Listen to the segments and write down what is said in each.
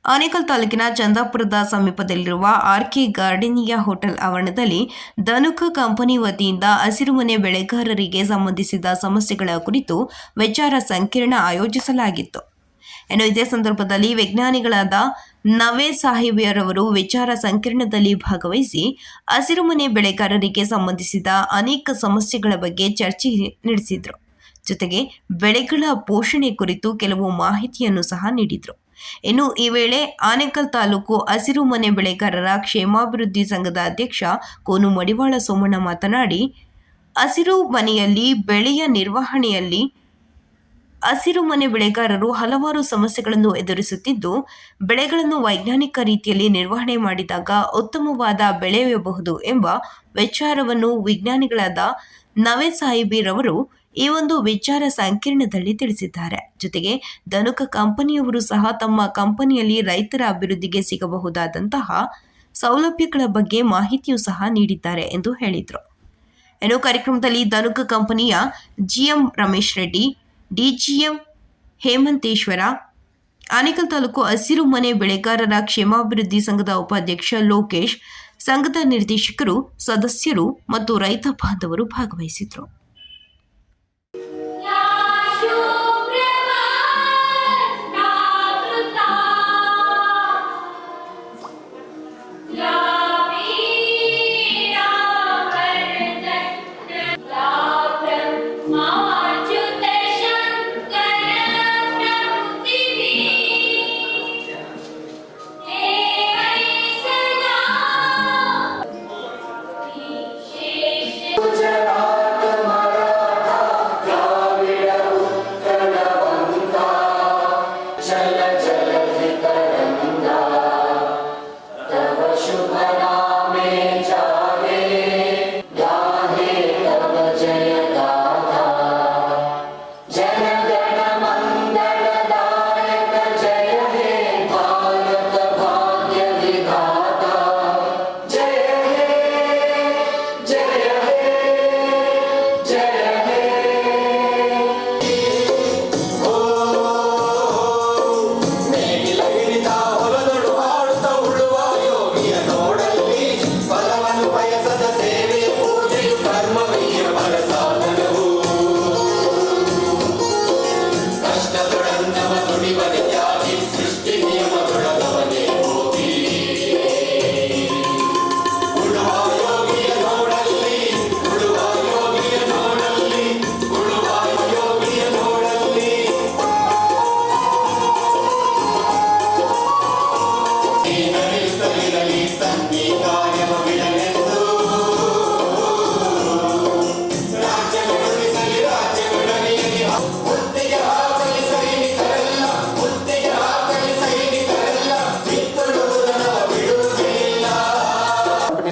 ಆನೇಕಲ್ ತಾಲೂಕಿನ ಚಂದಾಪುರದ ಸಮೀಪದಲ್ಲಿರುವ RK ಗಾರ್ಡನಿಯಾ hotel ಆವರಣದಲ್ಲಿ ಧನುಕ ಕಂಪನಿ ವತಿಯಿಂದ ಹಸಿರುಮನೆ ಬೆಳೆಗಾರರಿಗೆ ಸಂಬಂಧಿಸಿದ ಸಮಸ್ಯೆಗಳ ಕುರಿತು ವಿಚಾರ ಸಂಕಿರಣ ಆಯೋಜಿಸಲಾಗಿತ್ತು. ಇದೇ ಸಂದರ್ಭದಲ್ಲಿ ವಿಜ್ಞಾನಿಗಳಾದ ನವೇದ್ ಸಾಹಿಬಿಯರವರು ವಿಚಾರ ಸಂಕಿರಣದಲ್ಲಿ ಭಾಗವಹಿಸಿ ಹಸಿರುಮನೆ ಬೆಳೆಗಾರರಿಗೆ ಸಂಬಂಧಿಸಿದ ಅನೇಕ ಸಮಸ್ಯೆಗಳ ಬಗ್ಗೆ ಚರ್ಚೆ ನಡೆಸಿದರು. ಜೊತೆಗೆ ಬೆಳೆಗಳ ಪೋಷಣೆ ಕುರಿತು ಕೆಲವು ಮಾಹಿತಿಯನ್ನು ಸಹ ನೀಡಿದರು. ಇನ್ನು ಈ ವೇಳೆ ಆನೇಕಲ್ ತಾಲೂಕು ಹಸಿರು ಮನೆ ಬೆಳೆಗಾರರ ಕ್ಷೇಮಾಭಿವೃದ್ಧಿ ಸಂಘದ ಅಧ್ಯಕ್ಷ ಕೋನು ಮಡಿವಾಳ ಸೋಮಣ್ಣ ಮಾತನಾಡಿ, ಹಸಿರು ಮನೆಯಲ್ಲಿ ಬೆಳೆಯ ನಿರ್ವಹಣೆಯಲ್ಲಿ ಹಸಿರು ಮನೆ ಬೆಳೆಗಾರರು ಹಲವಾರು ಸಮಸ್ಯೆಗಳನ್ನು ಎದುರಿಸುತ್ತಿದ್ದು, ಬೆಳೆಗಳನ್ನು ವೈಜ್ಞಾನಿಕ ರೀತಿಯಲ್ಲಿ ನಿರ್ವಹಣೆ ಮಾಡಿದಾಗ ಉತ್ತಮವಾದ ಬೆಳೆಯಬಹುದು ಎಂಬ ವಿಚಾರವನ್ನು ವಿಜ್ಞಾನಿಗಳಾದ ನವೇದ್ ಸಾಹಿಬಿರವರು ಈ ಒಂದು ವಿಚಾರ ಸಂಕಿರಣದಲ್ಲಿ ತಿಳಿಸಿದ್ದಾರೆ. ಜೊತೆಗೆ ಧನುಕ ಕಂಪನಿಯವರು ಸಹ ತಮ್ಮ ಕಂಪನಿಯಲ್ಲಿ ರೈತರ ಅಭಿವೃದ್ಧಿಗೆ ಸಿಗಬಹುದಾದಂತಹ ಸೌಲಭ್ಯಗಳ ಬಗ್ಗೆ ಮಾಹಿತಿಯೂ ಸಹ ನೀಡಿದ್ದಾರೆ ಎಂದು ಹೇಳಿದರು. ಇನ್ನು ಕಾರ್ಯಕ್ರಮದಲ್ಲಿ ಧನುಕ ಕಂಪನಿಯ ಜಿಎಂ ರಮೇಶ್ ರೆಡ್ಡಿ, ಡಿಜಿಎಂ ಹೇಮಂತೇಶ್ವರ, ಆನೇಕಲ್ ತಾಲೂಕು ಹಸಿರು ಮನೆ ಬೆಳೆಗಾರರ ಕ್ಷೇಮಾಭಿವೃದ್ಧಿ ಸಂಘದ ಉಪಾಧ್ಯಕ್ಷ ಲೋಕೇಶ್, ಸಂಘದ ನಿರ್ದೇಶಕರು, ಸದಸ್ಯರು ಮತ್ತು ರೈತ ಬಾಂಧವರು ಭಾಗವಹಿಸಿದರು.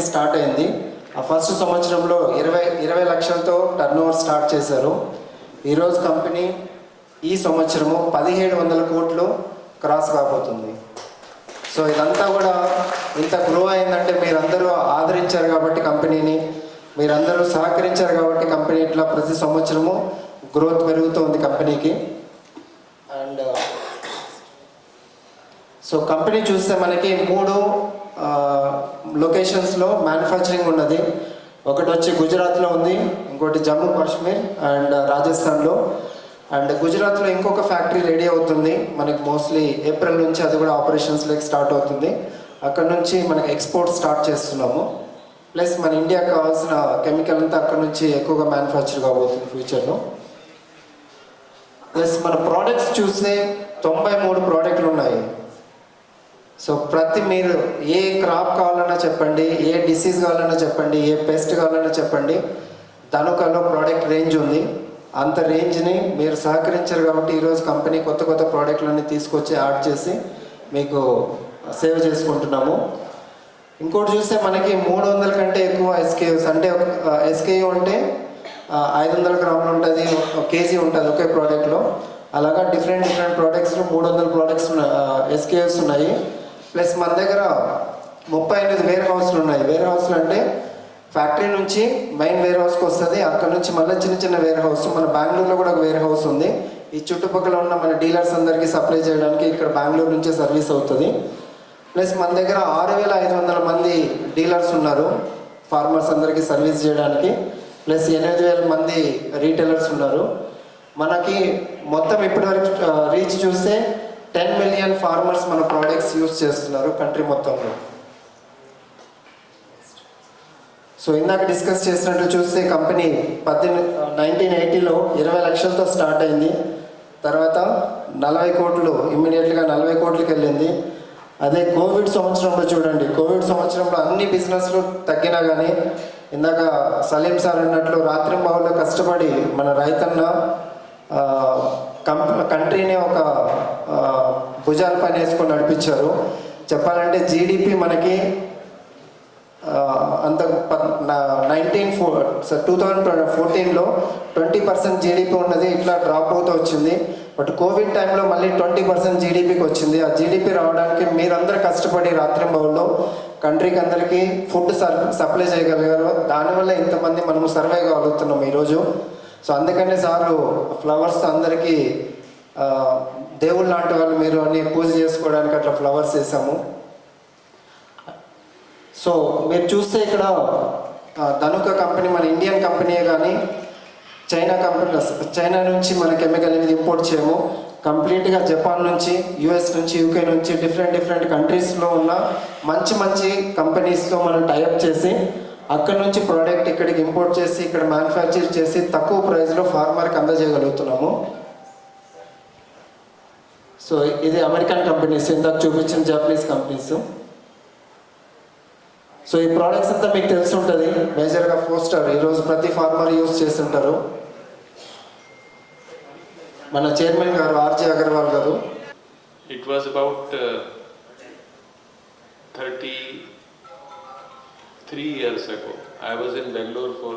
స్టార్ట్ అయింది. ఆ ఫస్ట్ సంవత్సరంలో 20 లక్షలతో టర్న్ ఓవర్ స్టార్ట్ చేశారు. ఈరోజు కంపెనీ ఈ సంవత్సరము 1700 కోట్లు క్రాస్ కాబోతుంది. సో ఇదంతా కూడా ఇంత గ్రో అయిందంటే మీరందరూ ఆదరించారు కాబట్టి కంపెనీని, మీరందరూ సహకరించారు కాబట్టి కంపెనీ ఇట్లా ప్రతి సంవత్సరము గ్రోత్ పెరుగుతూ ఉంది కంపెనీకి. అండ్ సో కంపెనీ చూస్తే మనకి 3 లొకేషన్స్లో మ్యానుఫ్యాక్చరింగ్ ఉన్నది. ఒకటి వచ్చి గుజరాత్లో ఉంది, ఇంకోటి జమ్మూ కాశ్మీర్ అండ్ రాజస్థాన్లో. అండ్ గుజరాత్లో ఇంకొక ఫ్యాక్టరీ రెడీ అవుతుంది మనకి, మోస్ట్లీ ఏప్రిల్ నుంచి అది కూడా ఆపరేషన్స్లోకి స్టార్ట్ అవుతుంది. అక్కడ నుంచి మనకి ఎక్స్పోర్ట్ స్టార్ట్ చేస్తున్నాము. ప్లస్ మన ఇండియాకి కావాల్సిన కెమికల్ అంతా అక్కడ నుంచి ఎక్కువగా మ్యానుఫ్యాక్చర్ కాబోతుంది ఫ్యూచర్లో. ప్లస్ మన ప్రోడక్ట్స్ చూస్తే 93 ప్రోడక్ట్లు ఉన్నాయి. సో మీరు ఏ క్రాప్ కావాలన్నా చెప్పండి, ఏ డిసీజ్ కావాలన్నా చెప్పండి, ఏ పెస్ట్ కావాలన్నా చెప్పండి, ధనుకలో ప్రోడక్ట్ రేంజ్ ఉంది. అంత రేంజ్ని మీరు సహకరించారు కాబట్టి ఈరోజు కంపెనీ కొత్త కొత్త ప్రోడక్ట్లన్నీ తీసుకొచ్చి యాడ్ చేసి మీకు సేవ్ చేసుకుంటున్నాము. ఇంకోటి చూస్తే మనకి 300 కంటే ఎక్కువ ఎస్కేయూస్, అంటే ఎస్కేయూ అంటే 500 గ్రాములు ఉంటుంది, కేజీ ఉంటుంది ఒకే ప్రోడక్ట్లో. అలాగా డిఫరెంట్ ప్రోడక్ట్స్లో 300 ప్రోడక్ట్స్ ఎస్కేయూస్ ఉన్నాయి. ప్లస్ మన దగ్గర 38 వేర్ హౌస్లు ఉన్నాయి. వేర్ హౌస్లు అంటే ఫ్యాక్టరీ నుంచి మెయిన్ వేర్ హౌస్కి వస్తుంది, అక్కడ నుంచి మళ్ళీ చిన్న వేర్ హౌస్. మన బెంగళూరులో కూడా ఒక వేర్ హౌస్ ఉంది. ఈ చుట్టుపక్కల ఉన్న మన డీలర్స్ అందరికీ సప్లై చేయడానికి ఇక్కడ బెంగళూరు నుంచే సర్వీస్ అవుతుంది. ప్లస్ మన దగ్గర 6,500 మంది డీలర్స్ ఉన్నారు ఫార్మర్స్ అందరికీ సర్వీస్ చేయడానికి. ప్లస్ 8,000 మంది రీటైలర్స్ ఉన్నారు. మనకి మొత్తం ఇప్పటివరకు రీచ్ చూస్తే 10 మిలియన్ ఫార్మర్స్ మన ప్రోడక్ట్స్ యూస్ చేస్తున్నారు కంట్రీ మొత్తంలో. సో ఇందాక డిస్కస్ చేసినట్టు చూస్తే కంపెనీ 1980లో 20 లక్షలతో స్టార్ట్ అయింది. తర్వాత 40 కోట్లు, ఇమ్మీడియట్గా 40 కోట్లకి వెళ్ళింది. అదే కోవిడ్ సంవత్సరంలో చూడండి, కోవిడ్ సంవత్సరంలో అన్ని బిజినెస్లు తగ్గినా కానీ ఇందాక సలీం సార్ అన్నట్లు రాత్రింబవళ్ళు కష్టపడి మన రైతన్న కంట్రీని ఒక భుజాల పైన వేసుకొని నడిపించారు. చెప్పాలంటే జీడిపి మనకి అంత 2014లో 20% జీడిపి ఉన్నది, ఇట్లా డ్రాప్ అవుతూ వచ్చింది. బట్ కోవిడ్ టైంలో మళ్ళీ 20% జీడిపికి వచ్చింది. ఆ జీడిపి రావడానికి మీరందరూ కష్టపడి రాత్రింబవళ్ళు కంట్రీకి అందరికీ ఫుడ్ సప్లై చేయగలిగారు. దానివల్ల ఇంతమంది మనము సర్వే కాగలుగుతున్నాం ఈరోజు. సో అందుకనే సారు ఫ్లవర్స్ అందరికీ దేవుళ్ళు లాంటి వాళ్ళు మీరు అని పూజ చేసుకోవడానికి అట్లా ఫ్లవర్స్ వేసాము. సో మీరు చూస్తే ఇక్కడ ధనుక కంపెనీ మన ఇండియన్ కంపెనీయే కానీ చైనా నుంచి మన కెమికల్ అనేది ఇంపోర్ట్ చేయము. కంప్లీట్గా జపాన్ నుంచి, యుఎస్ నుంచి, యూకే నుంచి డిఫరెంట్ కంట్రీస్లో ఉన్న మంచి కంపెనీస్తో మనం టైఅప్ చేసి అక్కడ నుంచి ప్రోడక్ట్ ఇక్కడికి ఇంపోర్ట్ చేసి ఇక్కడ మ్యానుఫ్యాక్చర్ చేసి తక్కువ ప్రైస్లో ఫార్మర్కి అందజేయగలుగుతున్నాము. సో ఇది అమెరికన్ కంపెనీస్, ఇందాక చూపించిన జపనీస్ కంపెనీస్. సో ఈ ప్రోడక్ట్స్ అంతా మీకు తెలిసి ఉంటుంది. మేజర్గా 4 స్టార్ ఈరోజు ప్రతి ఫార్మర్ యూస్ చేస్తుంటారు. మన చైర్మన్ గారు ఆర్జే అగర్వాల్ గారు. It was about 33 years ago. I was in Bangalore for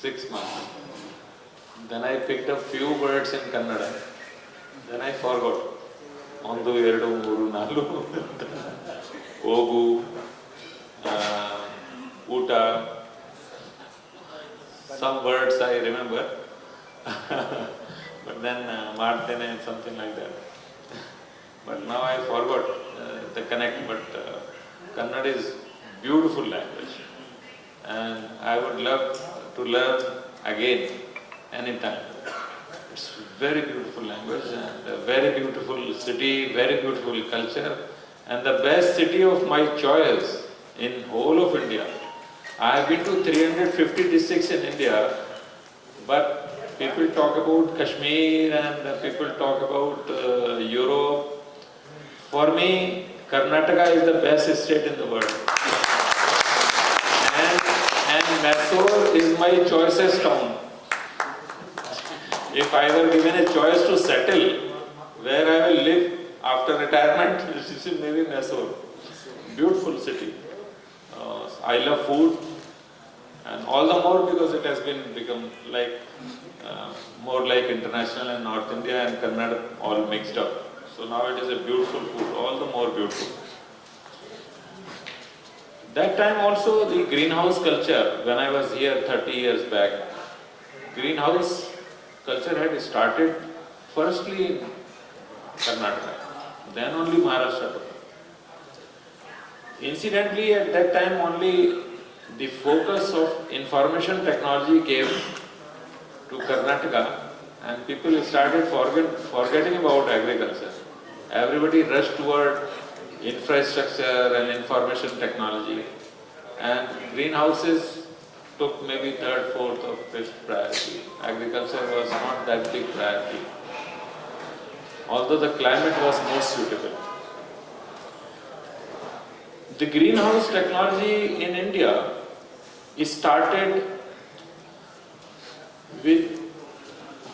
6 months. Then I picked up few words in Kannada. Then I forgot. Ondu, eradu, mooru, nalu. Ogu, Uta. Some words I remember. But then Martene and something like that. But now I forgot the connect. But Kannada is beautiful language, and I would love to learn again anytime. It's very beautiful language and a very beautiful city, very beautiful culture, and the best city of my choice in whole of India. I have been to 350 districts in India, but people talk about Kashmir and people talk about Europe. For me, Karnataka is the best state in the world. And Mysore is my choicest town. If I were given a choice to settle where I will live after retirement, it is maybe Mysore. Beautiful city. I love food, and all the more because it has become like more like international and North India and Kannada all mixed up. So now it is a beautiful food, all the more beautiful. That time also the greenhouse culture, when I was here 30 years back, greenhouse culture had started firstly in Karnataka, then only Maharashtra. Incidentally, at that time only the focus of information technology came to Karnataka, and people started forgetting about agriculture. Everybody rushed toward infrastructure and information technology, and greenhouses took maybe 3rd, 4th or 5th priority. Agriculture was not that big priority, although the climate was more suitable. The greenhouse technology in India started with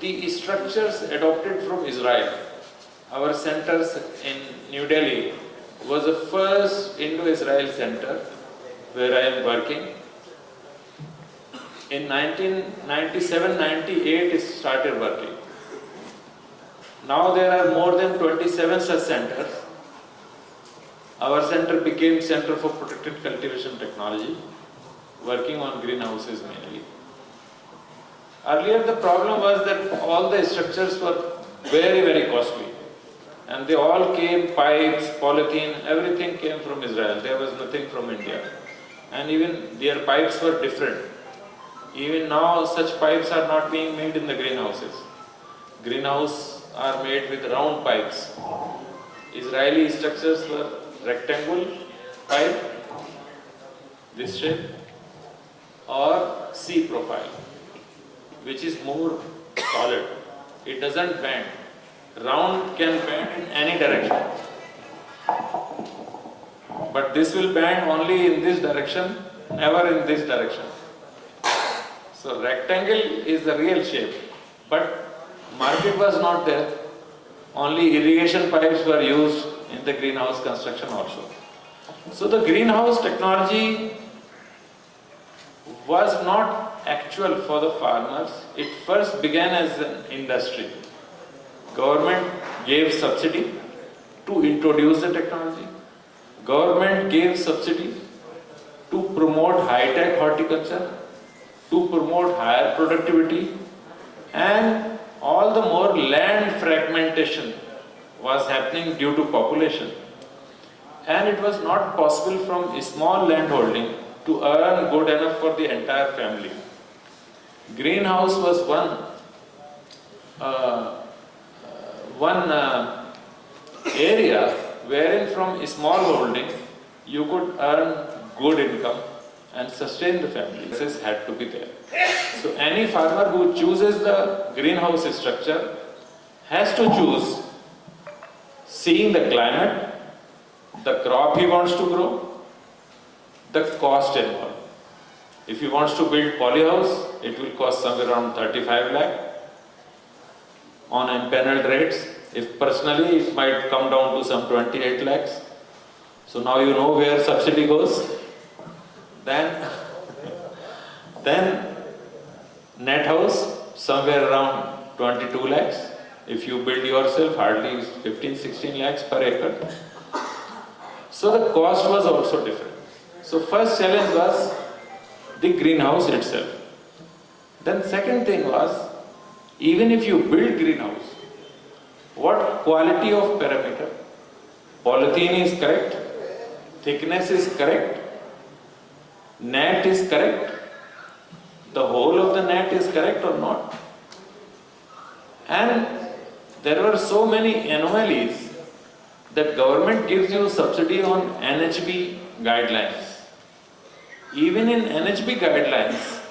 the structures adopted from Israel. Our centers in New Delhi was the first Indo-Israel center where I am working. In 1997-98 it started working. Now there are more than 27 such centers. Our center became Center for Protected Cultivation Technology, working on greenhouses mainly. Earlier the problem was that all the structures were very, very costly. And they all came, pipes, polythene, everything came from Israel. There was nothing from India. And even their pipes were different. Even now, such pipes are not being made in the greenhouses. Greenhouses are made with round pipes. Israeli structures were rectangle pipe, this shape, or C profile, which is more solid. It doesn't bend. Round can bend in any direction. But this will bend only in this direction, never in this direction. So rectangle is the real shape, but market was not there. Only irrigation pipes were used in the greenhouse construction also. So the greenhouse technology was not actual for the farmers. It first began as an industry. Government gave subsidy to introduce the technology. Government gave subsidy to promote high-tech horticulture, to promote higher productivity, and all the more land fragmentation was happening due to population. And it was not possible from a small land holding to earn good enough for the entire family. Greenhouse was one area wherein from a small holding you could earn good income and sustain the family. This had to be there. So any farmer who chooses the greenhouse structure has to choose seeing the climate, the crop he wants to grow, the cost involved. If he wants to build polyhouse, it will cost somewhere around 35 lakh on empaneled rates. If personally, it might come down to some 28 lakhs. So now you know where subsidy goes. Then net house, somewhere around 22 lakhs. If you build yourself, hardly 15-16 lakhs per acre. So the cost was also different. So first challenge was the greenhouse itself. Then second thing was, even if you build greenhouse, what quality of parameter? Polythene is correct, thickness is correct, net is correct, the whole of the net is correct or not? And there were so many anomalies that government gives you subsidy on NHB guidelines. Even in NHB guidelines,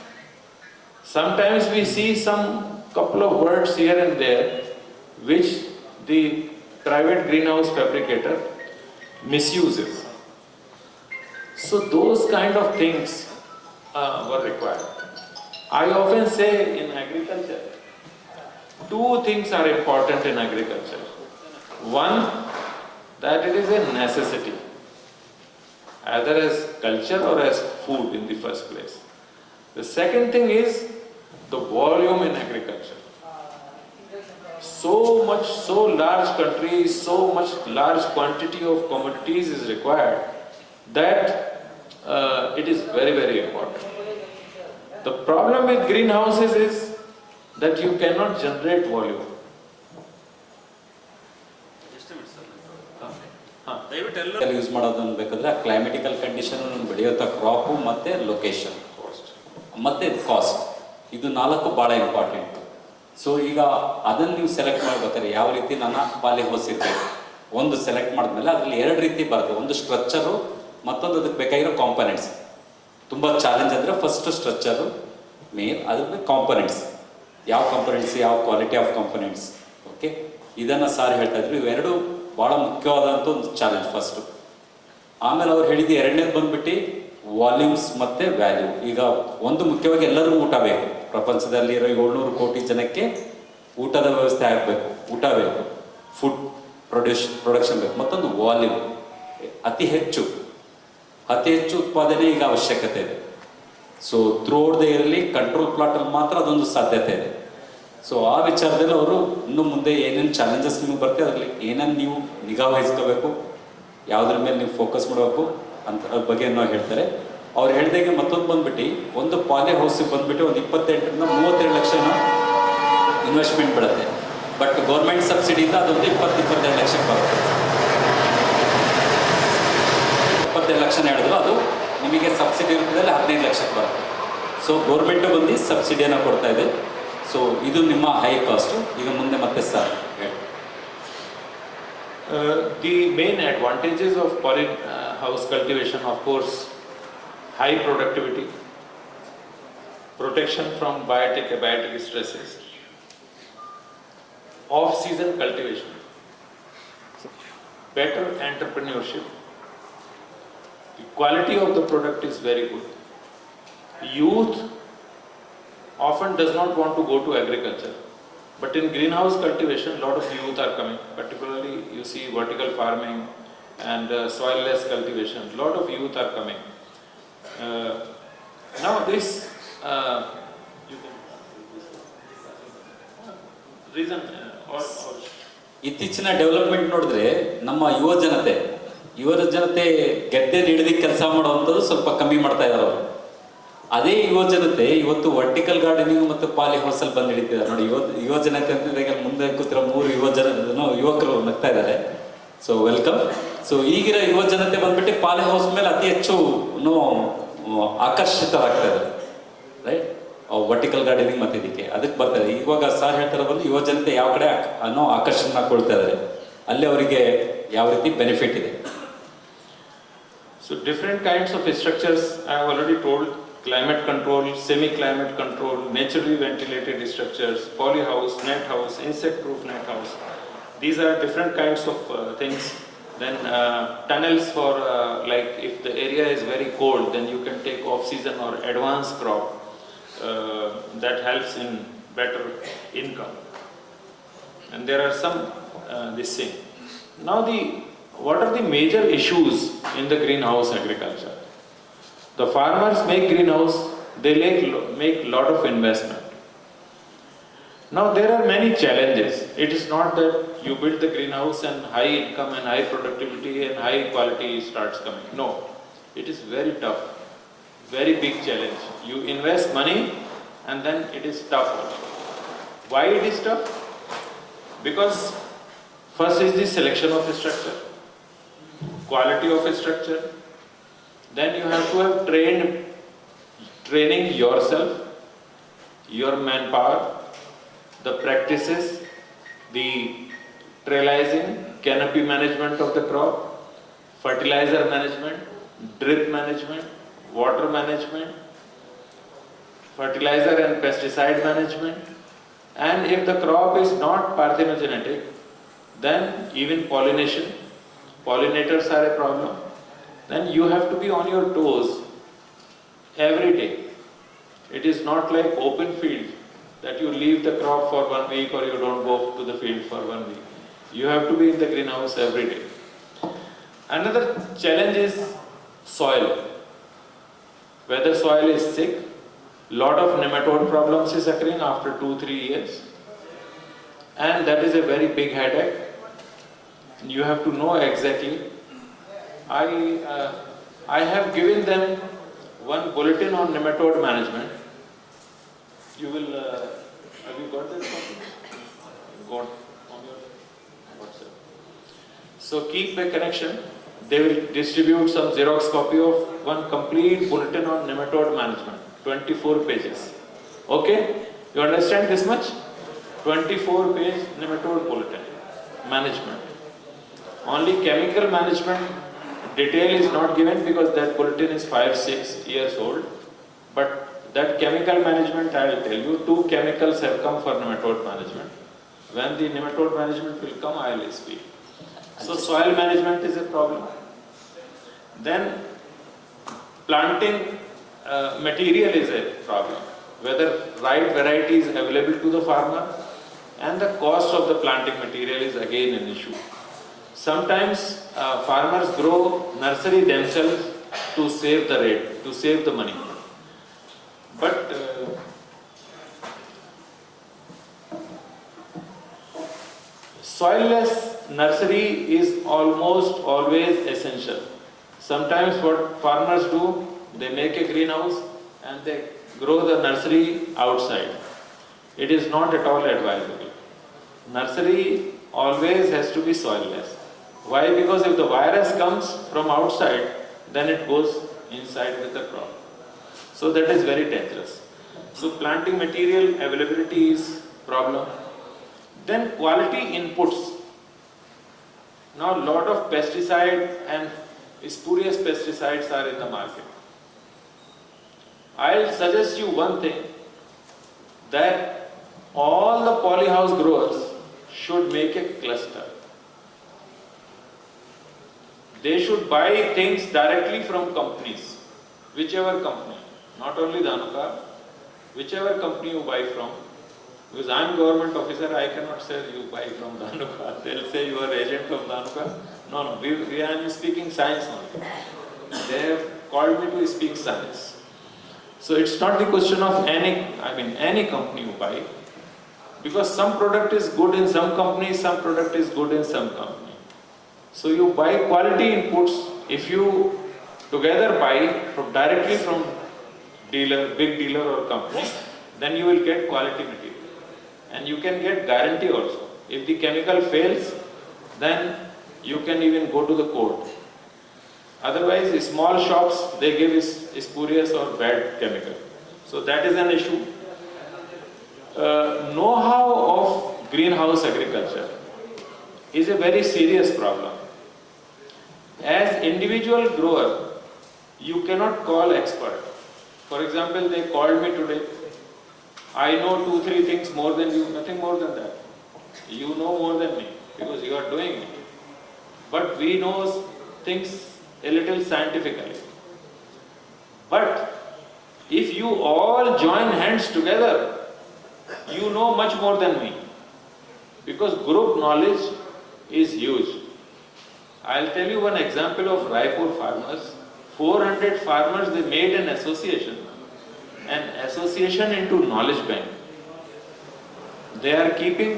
sometimes we see some couple of words here and there which the private greenhouse fabricator misuses. So those kind of things were required. I often say in agriculture, two things are important in agriculture. One, that it is a necessity, either as culture or as food in the first place. The second thing is the volume in agriculture. So large country, so much large quantity of commodities is required that it is very, very important. The problem with greenhouses is that you cannot generate volume. Use ಮಾಡೋದನ್ನು ಬೇಕಾದ್ರೆ climatical condition ಬೆಳೆಯುವಂಥ crop ಮತ್ತು location ಮತ್ತು cost, ಇದು ನಾಲ್ಕು ಭಾಳ important. So ಈಗ ಅದನ್ನು ನೀವು ಸೆಲೆಕ್ಟ್ ಮಾಡ್ಬೇಕಾದ್ರೆ ಯಾವ ರೀತಿ ನನ್ನ ಪಾಲಿ ಹೊಸಿರ್ಬೇಕು, ಒಂದು ಸೆಲೆಕ್ಟ್ ಮಾಡಿದ್ಮೇಲೆ ಅದರಲ್ಲಿ ಎರಡು ರೀತಿ ಬರುತ್ತೆ. ಒಂದು ಸ್ಟ್ರಕ್ಚರು, ಮತ್ತೊಂದು ಅದಕ್ಕೆ ಬೇಕಾಗಿರೋ ಕಾಂಪೊನೆಂಟ್ಸ್. ತುಂಬ ಚಾಲೆಂಜ್ ಅಂದರೆ ಫಸ್ಟ್ ಸ್ಟ್ರಕ್ಚರು ಮೇನ್, ಅದ್ರ ಕಾಂಪೊನೆಂಟ್ಸ್, ಯಾವ ಕಾಂಪೊನೆಂಟ್ಸ್, ಯಾವ ಕ್ವಾಲಿಟಿ ಆಫ್ ಕಾಂಪೊನೆಂಟ್ಸ್. ಓಕೆ, ಇದನ್ನು ಸಾರ್ ಹೇಳ್ತಾ ಇದ್ರು. ಇವೆರಡು ಭಾಳ ಮುಖ್ಯವಾದಂಥ ಒಂದು ಚಾಲೆಂಜ್ ಫಸ್ಟು. ಆಮೇಲೆ ಅವ್ರು ಹೇಳಿದ್ದು ಎರಡನೇದು ಬಂದ್ಬಿಟ್ಟು ವಾಲ್ಯೂಮ್ಸ್ ಮತ್ತು ವ್ಯಾಲ್ಯೂ. ಈಗ ಒಂದು ಮುಖ್ಯವಾಗಿ ಎಲ್ಲರಿಗೂ ಊಟ ಬೇಕು. ಪ್ರಪಂಚದಲ್ಲಿರೋ 700 ಕೋಟಿ ಜನಕ್ಕೆ ಊಟದ ವ್ಯವಸ್ಥೆ ಆಗಬೇಕು, ಊಟ ಬೇಕು, ಫುಡ್ ಪ್ರೊಡಕ್ಷನ್ ಬೇಕು. ಮತ್ತೊಂದು ವಾಲ್ಯೂಮ್, ಅತಿ ಹೆಚ್ಚು ಉತ್ಪಾದನೆ ಈಗ ಅವಶ್ಯಕತೆ ಇದೆ. ಸೊ ಥ್ರೂಔಟ್ ದ ಇಯರ್ಲಿ ಕಂಟ್ರೋಲ್ ಪ್ಲಾಟಲ್ಲಿ ಮಾತ್ರ ಅದೊಂದು ಸಾಧ್ಯತೆ ಇದೆ. ಸೊ ಆ ವಿಚಾರದಲ್ಲಿ ಅವರು ಇನ್ನು ಮುಂದೆ ಏನೇನು ಚಾಲೆಂಜಸ್ ನಿಮಗೆ ಬರ್ತದೆ, ಅದರಲ್ಲಿ ಏನೇನು ನೀವು ನಿಗಾ ವಹಿಸ್ಕೋಬೇಕು, ಯಾವುದ್ರ ಮೇಲೆ ನೀವು ಫೋಕಸ್ ಮಾಡಬೇಕು ಅಂತ ಅದ್ರ ಬಗ್ಗೆ ನಾವು ಹೇಳ್ತಾರೆ. ಅವ್ರು ಹೇಳಿದಾಗೆ ಮತ್ತೊಂದು ಬಂದ್ಬಿಟ್ಟು ಒಂದು ಪಾಲಿ ಹೌಸಿಗೆ ಬಂದ್ಬಿಟ್ಟು ಒಂದು 28 ರಿಂದ 32 ಲಕ್ಷ ಇನ್ವೆಸ್ಟ್ಮೆಂಟ್ ಬೀಳುತ್ತೆ. ಬಟ್ ಗೌರ್ಮೆಂಟ್ ಸಬ್ಸಿಡಿಯಿಂದ ಅದೊಂದು 22 ಲಕ್ಷಕ್ಕೆ ಬರುತ್ತೆ. 22 ಲಕ್ಷ ಹೇಳಿದ್ರು ಅದು ನಿಮಗೆ ಸಬ್ಸಿಡಿ ರೂಪದಲ್ಲಿ 15 ಲಕ್ಷಕ್ಕೆ ಬರುತ್ತೆ. ಸೊ ಗೌರ್ಮೆಂಟು ಬಂದು ಸಬ್ಸಿಡಿಯನ್ನು ಕೊಡ್ತಾ ಇದೆ. ಸೊ ಇದು ನಿಮ್ಮ ಹೈ ಕಾಸ್ಟು. ಈಗ ಮುಂದೆ ಮತ್ತೆ ಸರ್ ಹೇಳಿ. The main advantages of polyhouse cultivation, of course, high productivity, protection from abiotic stresses, off-season cultivation, better entrepreneurship. The quality of the product is very good. Youth often does not want to go to agriculture, but in greenhouse cultivation, a lot of youth are coming. Particularly, you see vertical farming and soilless cultivation. A lot of youth are coming. Now this, you can reason or ಇತ್ತೀಚಿನ development ನೋಡಿದ್ರೆ ನಮ್ಮ ಯುವ ಜನತೆ ಗೆದ್ದೆ ಹಿಡಿದು ಕೆಲಸ ಮಾಡುವಂಥದ್ದು ಸ್ವಲ್ಪ ಕಮ್ಮಿ ಮಾಡ್ತಾ ಇದ್ದಾರೆ ಅವರು. ಅದೇ ಯುವ ಜನತೆ ಇವತ್ತು ವರ್ಟಿಕಲ್ ಗಾರ್ಡನಿಂಗ್ ಮತ್ತು ಪಾಲಿ ಹೌಸಲ್ಲಿ ಬಂದು ಹಿಡಿತಿದ್ದಾರೆ ನೋಡಿ. ಯುವ ಜನತೆ ಅಂತ ಮುಂದೆ ಕೂತಿರೋ 3 ಯುವಕರು ನಗ್ತಾ ಇದ್ದಾರೆ. So welcome. ಸೊ ಈಗಿರೋ ಯುವ ಜನತೆ ಬಂದ್ಬಿಟ್ಟು ಪಾಲಿ ಹೌಸ್ ಮೇಲೆ ಅತಿ ಹೆಚ್ಚು ಆಕರ್ಷಿತರಾಗ್ತಾ ಇದ್ದಾರೆ, ರೈಟ್? ವರ್ಟಿಕಲ್ ಗಾರ್ಡನಿಂಗ್ ಮತ್ತು ಅದಕ್ಕೆ ಬರ್ತಾರೆ. ಇವಾಗ ಸರ್ ಹೇಳ್ತಾರೆ ಬಂದು ಯುವ ಜನತೆ ಯಾವ ಕಡೆ ಆಕರ್ಷಣೆ ಮಾಡ್ಕೊಳ್ತಾ ಇದ್ದಾರೆ, ಅಲ್ಲಿ ಅವರಿಗೆ ಯಾವ ರೀತಿ ಬೆನಿಫಿಟ್ ಇದೆ. So different kinds of structures I have already told: climate control, semi-climate control, naturally ventilated structures, polyhouse, net house, insect-proof net house. These are different kinds of things. Then tunnels for like if the area is very cold, then you can take off-season or advanced crop. That helps in better income. And there are some this thing. Now what are the major issues in the greenhouse agriculture? The farmers make greenhouse, they make lot of investment. Now there are many challenges. It is not that you build the greenhouse and high income and high productivity and high quality starts coming. No, it is very tough, very big challenge. You invest money and then it is tough also. Why it is tough? Because first is the selection of a structure, quality of a structure. Then you have to have training yourself, your manpower, the practices, the trellising, canopy management of the crop, fertilizer management, drip management, water management, fertilizer and pesticide management. And if the crop is not parthenogenetic, then even pollination, pollinators are a problem. Then you have to be on your toes every day. It is not like open field that you leave the crop for 1 week or you don't go to the field for 1 week. You have to be in the greenhouse every day. Another challenge is soil. Whether soil is sick, lot of nematode problems is occurring after 2-3 years, and that is a very big headache. You have to know exactly. I have given them one bulletin on nematode management. You will have you got that copy? Got on your WhatsApp. So keep a connection. They will distribute some Xerox copy of one complete bulletin on nematode management, 24 pages. Okay? You understand this much? 24-page nematode bulletin management. Only chemical management detail is not given because that bulletin is 5-6 years old. But that chemical management, I will tell you, 2 chemicals have come for nematode management. When the nematode management will come, I will speak. So soil management is a problem. Then planting material is a problem. Whether right variety is available to the farmer, and the cost of the planting material is again an issue. Sometimes farmers grow nursery themselves to save the rate, to save the money. But soilless nursery is almost always essential. Sometimes what farmers do, they make a greenhouse and they grow the nursery outside. It is not at all advisable. nursery always has to be soilless. Why? Because if the virus comes from outside, then it goes inside with the crop. So that is very dangerous. So planting material availability is problem. Then quality inputs. Now lot of pesticide and spurious pesticides are in the market. I'll suggest you one thing, that all the polyhouse growers should make a cluster. They should buy things directly from companies, whichever company, not only Dhanuka, whichever company you buy from. Because I am government officer, I cannot say you buy from Dhanuka. They'll say you are agent of Dhanuka. No, we are speaking science only. They have called me to speak science. So it's not the question of any company you buy. Because some product is good in some company, some product is good in some company. So you buy quality inputs. If you together buy directly from dealer, big dealer or company, then you will get quality material. And you can get guarantee also. If the chemical fails, then you can even go to the court. Otherwise, small shops, they give spurious or bad chemical. So that is an issue. Know-how of greenhouse agriculture is a very serious problem. As individual grower, you cannot call expert. For example, they called me today. I know 2-3 things more than you, nothing more than that. You know more than me because you are doing it. But we know things a little scientifically. But if you all join hands together, you know much more than me. Because group knowledge is huge. I'll tell you one example of Raipur farmers. 400 farmers, they made an association into knowledge bank. They are keeping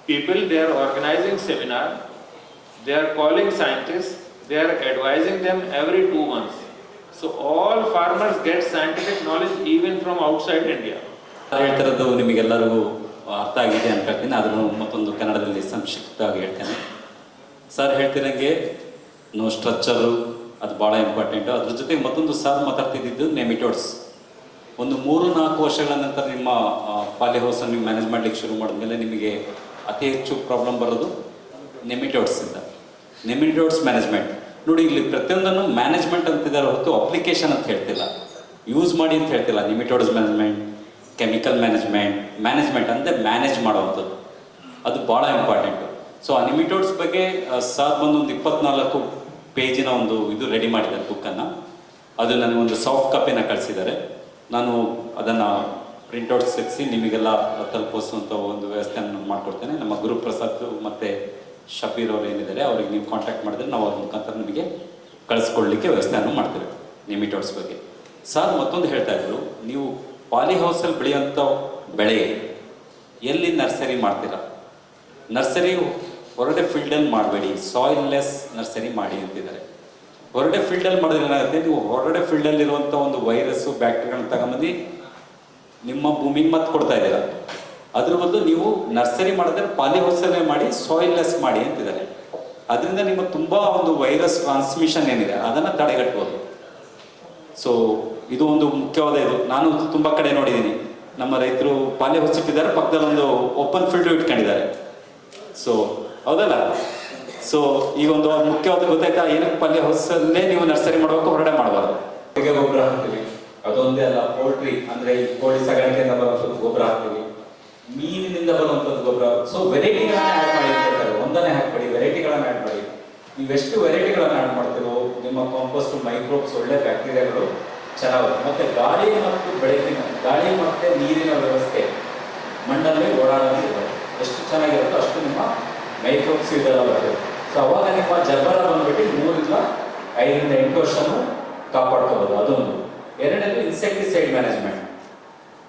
people, they are organizing seminar, they are calling scientists, they are advising them every 2 months. So all farmers get scientific knowledge even from outside India. ಹೇಳ್ತಿರೋದು ನಿಮಗೆಲ್ಲರಿಗೂ ಅರ್ಥ ಆಗಿದೆ ಅಂತ ಹೇಳ್ತೀನಿ. ಅದನ್ನು ಮತ್ತೊಂದು ಕನ್ನಡದಲ್ಲಿ ಸಂಕ್ಷಿಪ್ತವಾಗಿ ಹೇಳ್ತೇನೆ. ಸರ್ ಹೇಳ್ತಿರಂಗೆ ಸ್ಟ್ರಕ್ಚರು ಅದು ಭಾಳ ಇಂಪಾರ್ಟೆಂಟು. ಅದ್ರ ಜೊತೆಗೆ ಮತ್ತೊಂದು ಸರ್ ಮಾತಾಡ್ತಿದ್ದು ನೆಮಿಟೋಡ್ಸ್. ಒಂದು 3-4 ವರ್ಷಗಳ ನಂತರ ನಿಮ್ಮ ಪಾಲಿ ಹೌಸನ್ನು ನೀವು ಮ್ಯಾನೇಜ್ ಮಾಡಲಿಕ್ಕೆ ಶುರು ಮಾಡಿದ್ಮೇಲೆ ನಿಮಗೆ ಅತಿ ಹೆಚ್ಚು ಪ್ರಾಬ್ಲಮ್ ಬರೋದು ನೆಮಿಟೋಡ್ಸಿಂದ. ನೆಮಿಟೋಡ್ಸ್ ಮ್ಯಾನೇಜ್ಮೆಂಟ್ ನೋಡಿ, ಇಲ್ಲಿ ಪ್ರತಿಯೊಂದನ್ನು ಮ್ಯಾನೇಜ್ಮೆಂಟ್ ಅಂತಿದ್ದಾರೆ ಹೊರತು ಅಪ್ಲಿಕೇಶನ್ ಅಂತ ಹೇಳ್ತಿಲ್ಲ, ಯೂಸ್ ಮಾಡಿ ಅಂತ ಹೇಳ್ತಿಲ್ಲ. ನೆಮಿಟೋಡ್ಸ್ ಮ್ಯಾನೇಜ್ಮೆಂಟ್, ಕೆಮಿಕಲ್ ಮ್ಯಾನೇಜ್ಮೆಂಟ್ ಅಂದರೆ ಮ್ಯಾನೇಜ್ ಮಾಡೋವಂಥದ್ದು, ಅದು ಭಾಳ ಇಂಪಾರ್ಟೆಂಟು. ಸೊ ಆ ನೆಮಿಟೋಡ್ಸ್ ಬಗ್ಗೆ ಸರ್ ಬಂದೊಂದು 24 ಪೇಜಿನ ಒಂದು ಇದು ರೆಡಿ ಮಾಡಿದ್ದಾರೆ ಬುಕ್ಕನ್ನು. ಅದು ನನಗೊಂದು ಸಾಫ್ಟ್ ಕಾಪಿನ ಕಳಿಸಿದ್ದಾರೆ. ನಾನು ಅದನ್ನು ಪ್ರಿಂಟೌಟ್ಸ್ ತೆಗೆಸಿ ನಿಮಗೆಲ್ಲ ತಲುಪಿಸುವಂಥ ಒಂದು ವ್ಯವಸ್ಥೆಯನ್ನು ಮಾಡಿಕೊಡ್ತೇನೆ. ನಮ್ಮ ಗುರುಪ್ರಸಾದ್ ಮತ್ತು ಶಬೀರ್ ಅವರು ಏನಿದ್ದಾರೆ ಅವ್ರಿಗೆ ನೀವು ಕಾಂಟ್ಯಾಕ್ಟ್ ಮಾಡಿದ್ರೆ ನಾವು ಅವ್ರ ಮುಖಾಂತರ ನಿಮಗೆ ಕಳಿಸ್ಕೊಡ್ಲಿಕ್ಕೆ ವ್ಯವಸ್ಥೆಯನ್ನು ಮಾಡ್ತೇವೆ ನೆಮಿಟೋಡ್ಸ್ ಬಗ್ಗೆ. ಸರ್ ಮತ್ತೊಂದು ಹೇಳ್ತಾ ಇದ್ರು, ನೀವು ಪಾಲಿ ಹೌಸಲ್ಲಿ ಬೆಳೆಯುವಂಥ ಬೆಳೆ ಎಲ್ಲಿ ನರ್ಸರಿ ಮಾಡ್ತೀರಾ, ನರ್ಸರಿ ಹೊರಗಡೆ ಫೀಲ್ಡಲ್ಲಿ ಮಾಡಬೇಡಿ, ಸಾಯಿಲ್ಲೆಸ್ ನರ್ಸರಿ ಮಾಡಿ ಅಂತಿದ್ದಾರೆ. ಹೊರಗಡೆ ಫೀಲ್ಡಲ್ಲಿ ಮಾಡಿದ್ರೆ ಏನಾಗುತ್ತೆ, ನೀವು ಹೊರಗಡೆ ಫೀಲ್ಡಲ್ಲಿರುವಂಥ ಒಂದು ವೈರಸ್ಸು ಬ್ಯಾಕ್ಟೀರಿಯಾಗಳನ್ನ ತಗೊಂಬಂದು ನಿಮ್ಮ ಭೂಮಿಗೆ ಮತ್ತೆ ಕೊಡ್ತಾ ಇದ್ದೀರಾ. ಅದ್ರ ಬದಲು ನೀವು ನರ್ಸರಿ ಮಾಡಿದ್ರೆ ಪಾಲಿ ಹೌಸಲ್ಲೇ ಮಾಡಿ, ಸಾಯಿಲ್ಲೆಸ್ ಮಾಡಿ ಅಂತಿದ್ದಾರೆ. ಅದರಿಂದ ನಿಮ್ಮ ತುಂಬ ಒಂದು ವೈರಸ್ ಟ್ರಾನ್ಸ್ಮಿಷನ್ ಏನಿದೆ ಅದನ್ನು ತಡೆಗಟ್ಬೋದು. ಸೊ ಇದು ಒಂದು ಮುಖ್ಯವಾದ ಇದು. ನಾನು ತುಂಬ ಕಡೆ ನೋಡಿದ್ದೀನಿ, ನಮ್ಮ ರೈತರು ಪಾಲಿ ಹೌಸ್ ಇಟ್ಟಿದ್ದಾರೆ, ಪಕ್ಕದಲ್ಲಿ ಒಂದು ಓಪನ್ ಫೀಲ್ಡು ಇಟ್ಕೊಂಡಿದ್ದಾರೆ. ಸೊ ಹೌದಲ್ಲ? ಸೊ ಈಗ ಒಂದು ಮುಖ್ಯವಾದ ಗೊತ್ತಾಯ್ತಾ, ಏನಕ್ಕೆ ಪಾಲಿ ಹೌಸಲ್ಲೇ ನೀವು ನರ್ಸರಿ ಮಾಡಬೇಕು, ಹೊರಗಡೆ ಮಾಡಬಾರ್ದು. ಈಗ ಗೊಬ್ಬರ ಹಾಕ್ತೀವಿ, ಅದೊಂದೇ ಅಲ್ಲ, ಪೋಲ್ಟ್ರಿ ಅಂದರೆ ಈ ಕೋಳಿ ಸಾಗಾಣಿಕೆಯಿಂದ ಬರುವಂಥದ್ದು ಗೊಬ್ಬರ ಹಾಕ್ತೀವಿ, ಮೀನಿನಿಂದ ಬರುವಂಥದ್ದು ಗೊಬ್ಬರ. ಸೊ ವೆರೈಟಿಗಳನ್ನ ಆ್ಯಡ್ ಮಾಡಿ ಅಂತಿರ್ತಾರೆ, ಒಂದನ್ನೇ ಹಾಕ್ಬೇಡಿ, ವೆರೈಟಿಗಳನ್ನು ಆ್ಯಡ್ ಮಾಡಿ. ನೀವೆಷ್ಟು ವೆರೈಟಿಗಳನ್ನು ಆ್ಯಡ್ ಮಾಡ್ತೀರೋ ನಿಮ್ಮ ಕಾಂಪೋಸ್ಟ್, ಮೈಕ್ರೋಬ್ಸ್, ಒಳ್ಳೆ ಬ್ಯಾಕ್ಟೀರಿಯಾಗಳು ಚೆನ್ನಾಗುತ್ತೆ. ಮತ್ತು ಗಾಳಿ ಮತ್ತು ಬೆಳಕಿನ, ಗಾಳಿ ಮತ್ತು ನೀರಿನ ವ್ಯವಸ್ಥೆ ಮಣ್ಣಲ್ಲಿ ಓಡಾಡೋದಿದೆ, ಎಷ್ಟು ಚೆನ್ನಾಗಿರುತ್ತೋ ಅಷ್ಟು ನಿಮ್ಮ ಮೈಕ್ರೋಬ್ಸ್ ಇದೆಲ್ಲ ಬರ್ತದೆ. ಸೊ ಅವಾಗ ನಿಮ್ಮ ಜರ್ಬರ ಬಂದ್ಬಿಟ್ಟು 3-5-8 ವರ್ಷನೂ ಕಾಪಾಡ್ಕೋಬೋದು. ಅದೊಂದು. ಎರಡನೇದು ಇನ್ಸೆಕ್ಟಿಸೈಡ್ ಮ್ಯಾನೇಜ್ಮೆಂಟ್.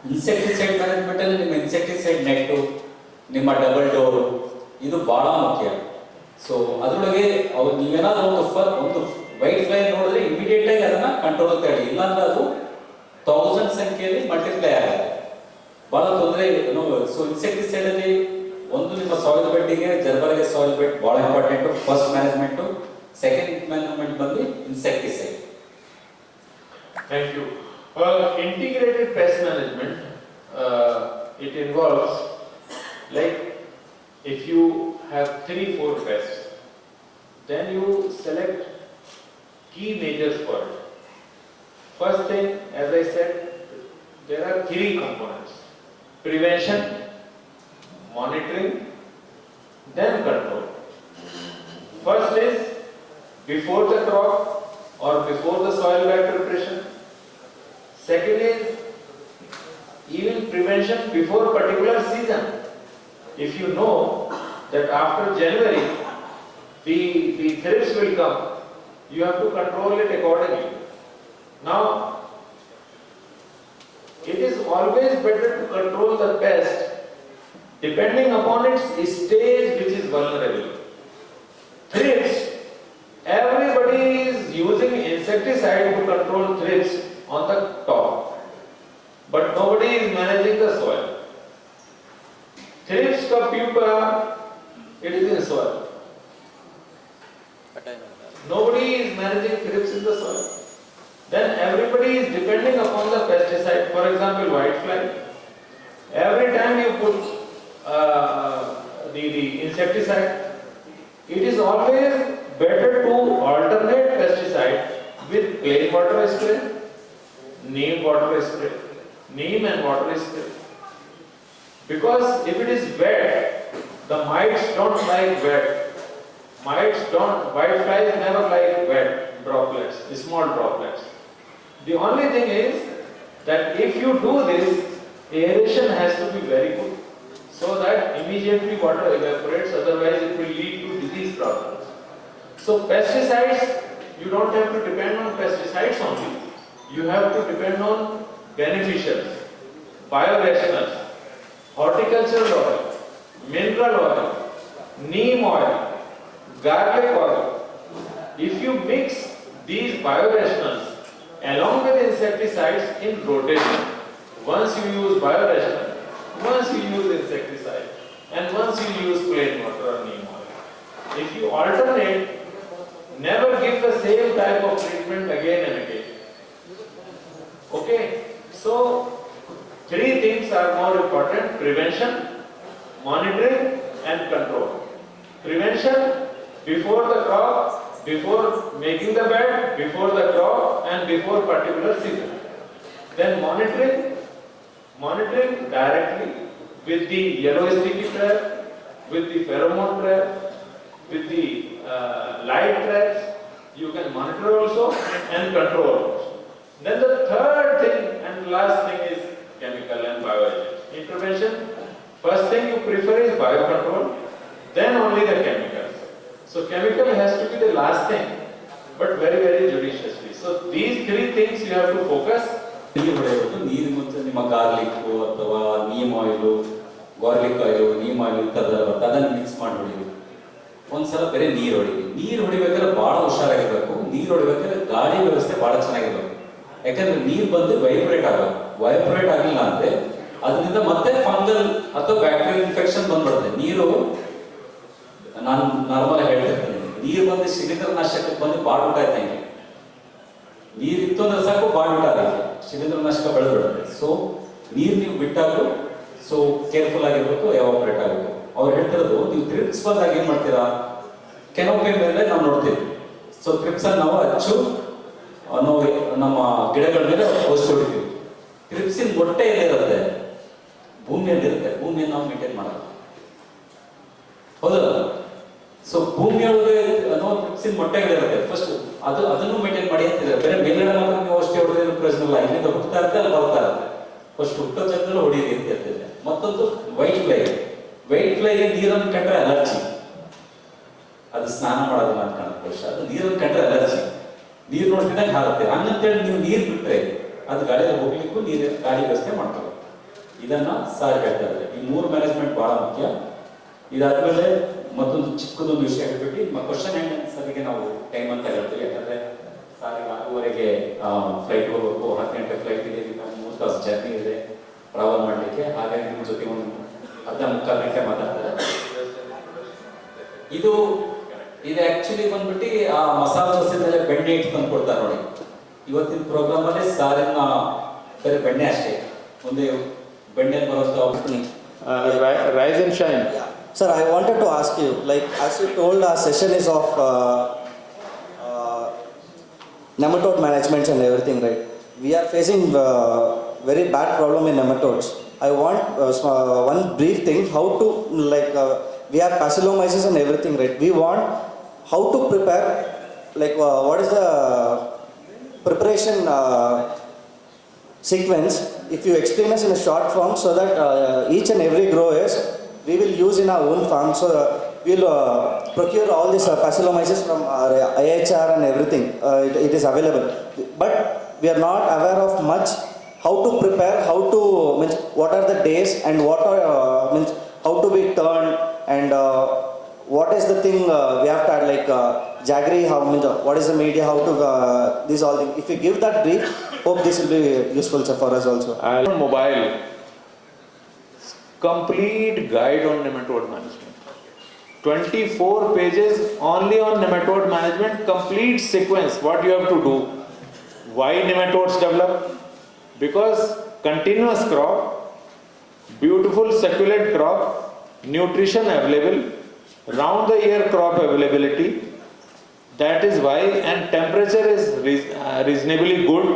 ಇನ್ಸೆಕ್ಟಿಸೈಡ್ ಮ್ಯಾನೇಜ್ಮೆಂಟಲ್ಲಿ ನಿಮ್ಮ ಇನ್ಸೆಕ್ಟಿಸೈಡ್ ನೆಟ್ಟು, ನಿಮ್ಮ ಡಬಲ್ ಡೋರು, ಇದು ಭಾಳ ಮುಖ್ಯ. ಸೊ ಅದರೊಳಗೆ ಅವ್ರು ನೀವೇನಾದ್ರೂ ಒಂದು ವೈಟ್ ಫ್ಲೈ ನೋಡಿದ್ರೆ ಇಮಿಡಿಯೇಟ್ ಆಗಿ ಅದನ್ನ ಕಂಟ್ರೋಲ್ ತಗೊಳ್ಳಿ, ಇಲ್ಲಾಂದ್ರೆ ಅದು 1000 ಸಂಖ್ಯೆಯಲ್ಲಿ ಮಲ್ಟಿಪ್ಲೈ ಆಗುತ್ತೆ, ಭಾಳ ತೊಂದರೆ. ಸೊ ಇನ್ಸೆಕ್ಟಿಸೈಡ್ ಅಲ್ಲಿ ಒಂದು ನಿಮ್ಮ ಸಾಯಿಲ್ ಬೆಡ್ಡಿಗೆ ಜರ್ಬರ್ಗೆ ಸಾಯಿಲ್ ಬೆಡ್ ಭಾಳ important. First management, second management ಬಂದು insecticide. Thank you. Integrated pest management, it involves, like, if you have 3-4 pests, then you select key measures for it. First thing, as I said, there are 3 components: prevention, monitoring, then control. First is before the crop or before the soil bed preparation. Second is even prevention before particular season. If you know that after January the thrips will come, you have to control it accordingly. Now, it is always better to control the pest depending upon its stage which is vulnerable. Thrips, everybody is using insecticide to control thrips on the top, but nobody is managing the soil. Thrips ka pupa, it is in soil. Nobody is managing thrips in the soil. Then everybody is depending upon the pesticide. For example, whitefly. Every time you put the insecticide, it is always better to alternate pesticide with plain water spray, neem water spray, neem and water spray. Because if it is wet, the mites don't like wet. Whiteflies never like wet droplets, small droplets. The only thing is that if you do this, aeration has to be very good, so that immediately water evaporates, otherwise it will lead to disease problems. So pesticides, you don't have to depend on pesticides only. You have to depend on beneficials, biorationals, horticultural oil, mineral oil, neem oil, garlic oil. If you mix these biorationals along with insecticides in rotation, once you use biorational, once you use insecticide, and once you use plain water or neem oil. If you alternate, never give the same type of treatment again and again. Okay, so 3 things are more important: prevention, monitoring, and control. Prevention before the crop, before making the bed, before the crop, and before particular season. Then monitoring directly with the yellow sticky trap, with the pheromone trap, with the light traps. You can monitor also and control also. Then the third thing and last thing is chemical and bioagents. Intervention, first thing you prefer is biocontrol, then only the chemicals. So chemical has to be the last thing, but very, very judiciously. So these 3 things you have to focus. ನೀರು ಹೊಡೆಯೋದು, ನೀರು ಮುಂಚೆ ನಿಮ್ಮ garlic ಅಥವಾ neem oil, garlic oil, neem oil ಇಂಥದ್ದು ಬರುತ್ತೆ, ಅದನ್ನು mix ಮಾಡಿ ಹೊಡಿಯೋದು. ಒಂದ್ಸಲ ಬೇರೆ ನೀರು ಹೊಡಿಬೇಕಾದ್ರೆ ಭಾಳ ಹುಷಾರಾಗಿರ್ಬೇಕು. ನೀರು ಹೊಡಿಬೇಕಾದ್ರೆ ಗಾಳಿ ವ್ಯವಸ್ಥೆ ಭಾಳ ಚೆನ್ನಾಗಿರ್ಬೇಕು. ಯಾಕಂದ್ರೆ ನೀರು ಬಂದು ವೈಬ್ರೇಟ್ ಆಗಬೇಕು. ವೈಬ್ರೇಟ್ ಆಗಿಲ್ಲ ಅಂದ್ರೆ ಅದರಿಂದ ಮತ್ತೆ ಫಂಗಲ್ ಅಥವಾ ಬ್ಯಾಕ್ಟೀರಿಯಲ್ ಇನ್ಫೆಕ್ಷನ್ ಬಂದ್ಬಿಡುತ್ತೆ. ನೀರು, ನಾನು ನಾರ್ಮಲ್ ಹೇಳ್ತಿರ್ತೇನೆ, ನೀರು ಬಂದು ಶಿಲೀಂಧ್ರನಾಶಕಕ್ಕೆ ಬಂದು ಬಾಡ್ಬಿಟ್ಟ ಇದ್ದಂಗೆ. ನೀರಿತ್ತು ಅಂದ್ರೆ ಸಾಕು ಬಾಡ್ಬಿಟ್ಟ ಅದಕ್ಕೆ ಶಿಲೀಂಧ್ರನಾಶಕ ಬೆಳೆದ್ಬಿಡುತ್ತೆ. ಸೊ ನೀರು ನೀವು ಬಿಟ್ಟಾಗಲೂ ಸೊ ಕೇರ್ಫುಲ್ ಆಗಿರ್ಬೇಕು, ಎವಾಪರೇಟ್ ಆಗಬೇಕು. ಅವ್ರು ಹೇಳ್ತಿರೋದು, ನೀವು ಥ್ರಿಪ್ಸ್ ಬಂದಾಗ ಏನ್ ಮಾಡ್ತೀರಾ, ಕೆನೋಪಿ ಮೇಲೆ ನಾವು ನೋಡ್ತೀವಿ. ಸೊ ಥ್ರಿಪ್ಸ್ ಅನ್ನು ನಾವು ನಾವು ನಮ್ಮ ಗಿಡಗಳ ಮೇಲೆ ಔಷಧಿ ಹೊಡಿತೀವಿ. ಥ್ರಿಪ್ಸಿನ ಮೊಟ್ಟೆ ಎಲ್ಲಿರುತ್ತೆ, ಭೂಮಿಯಲ್ಲಿರುತ್ತೆ. ಭೂಮಿಯನ್ನು ನಾವು ಮೇಂಟೈನ್ ಮಾಡಲ್ಲ, ಹೌದಲ್ಲ? ಸೊ ಭೂಮಿಯೊಳಗೆ ಅನ್ನೋ ಥ್ರಿಪ್ಸಿನ ಮೊಟ್ಟೆಗಳಿರುತ್ತೆ. ಫಸ್ಟ್ ಅದನ್ನು ಮೇಂಟೈನ್ ಮಾಡಿ ಅಂತಿದ್ದಾರೆ. ಬೇರೆ ಮೇಲ್ಗಡೆ ಮಾತ್ರ ನೀವು ಔಷಧಿ ಹೊಡೆದ್ರೆ ಪ್ರಯೋಜನ ಇಲ್ಲ. ಇಲ್ಲಿಂದ ಹುಟ್ಟುತ್ತಾ ಇರುತ್ತೆ, ಅಲ್ಲಿ ಬರ್ತಾ ಇರುತ್ತೆ. ಫಸ್ಟ್ ಹುಟ್ಟೋ ಜಾಗದಲ್ಲಿ ಹೊಡೀರಿ ಅಂತ ಹೇಳ್ತಿದ್ದೆ. ಮತ್ತೊಂದು ವೈಟ್ ಫ್ಲೈಗೆ ನೀರನ್ನು ಕಂಡ್ರೆ ಅಲರ್ಜಿ. ಅದು ಸ್ನಾನ ಮಾಡೋದಿಲ್ಲ ಅಂತ ಕಾಣುತ್ತೆ. ಅದು ನೀರನ್ನು ಕಂಡ್ರೆ ಅಲರ್ಜಿ. ನೀರು ನೋಡ್ತಿದ್ದಾಗ ಹಾರುತ್ತೆ. ಹಂಗಂತೇಳಿ ನೀವು ನೀರು ಬಿಟ್ಟರೆ ಅದು ಗಾಳಿಯಲ್ಲಿ ಹೋಗ್ಲಿಕ್ಕೂ ಗಾಳಿ ವ್ಯವಸ್ಥೆ ಮಾಡ್ತಾರೆ. ಇದನ್ನ ಸಾರ್ ಹೇಳ್ತಾ ಇದ್ದಾರೆ. ಈ 3 ಮ್ಯಾನೇಜ್ಮೆಂಟ್ ಬಹಳ ಮುಖ್ಯ. ಇದಾದ್ಮೇಲೆ ಮತ್ತೊಂದು ಚಿಕ್ಕದೊಂದು ವಿಷಯ ಹೇಳ್ಬಿಟ್ಟು ಕ್ವಶನ್ ಆ್ಯಂಡ್ ಆನ್ಸರ್ಗೆ ನಾವು ಟೈಮ್ ಅಂತ ಹೇಳ್ತೀವಿ. ಯಾಕಂದ್ರೆ ಸಾರಿಗೆ 6:30ಗೆ ಫ್ಲೈಟ್ ಹೋಗ್ಬೇಕು, 10 ಗಂಟೆ ಫ್ಲೈಟ್ ಇದೆ, 3 ತಾಸು ಜರ್ನಿ ಇದೆ ಟ್ರಾವೆಲ್ ಮಾಡಲಿಕ್ಕೆ. ಹಾಗಾಗಿ ನಿಮ್ಮ ಜೊತೆ ಒಂದು 15-ಮುಕ್ಕಾಲು ಗಂಟೆ ಮಾತಾಡ್ತಾರೆ. ಇದು ಆಕ್ಚುಲಿ ಬಂದ್ಬಿಟ್ಟು ಆ ಮಸಾಲೆ ದೋಸೆ ಮೇಲೆ ಬೆಣ್ಣೆ ಇಟ್ಟು ತಂದು ಕೊಡ್ತಾರೆ ನೋಡಿ. ಇವತ್ತಿನ ಪ್ರೋಗ್ರಾಮ್ ಅಲ್ಲಿ ಸಾರಿನ ಬರೀ ಬೆಣ್ಣೆ ಅಷ್ಟೇ, ಒಂದೇ ಬೆಣ್ಣೆ ಬರೋದು. Rise and shine. Yeah. Sir, I wanted to ask you, like as you told, our session is of nematode management and everything, right? We are facing very bad problem in nematodes. I want one brief thing, how to like we have bacillomyces and everything, right? We want how to prepare, like what is the preparation sequence, if you explain us in a short form, so that each and every growers we will use in our own farm. So we'll procure all this bacillomyces from our IHR and everything. It is available, but we are not aware of much how to prepare, how to means what are the days and what are means how to be turned, and what is the thing we have to add, like jaggery, how means what is the media, how to this all thing. If you give that brief, hope this will be useful, sir, for us also. Mobile, complete guide on nematode management. 24 pages only on nematode management, complete sequence, what you have to do. Why nematodes develop? Because continuous crop, beautiful succulent crop, nutrition available, round the year crop availability, that is why, and temperature is reasonably good,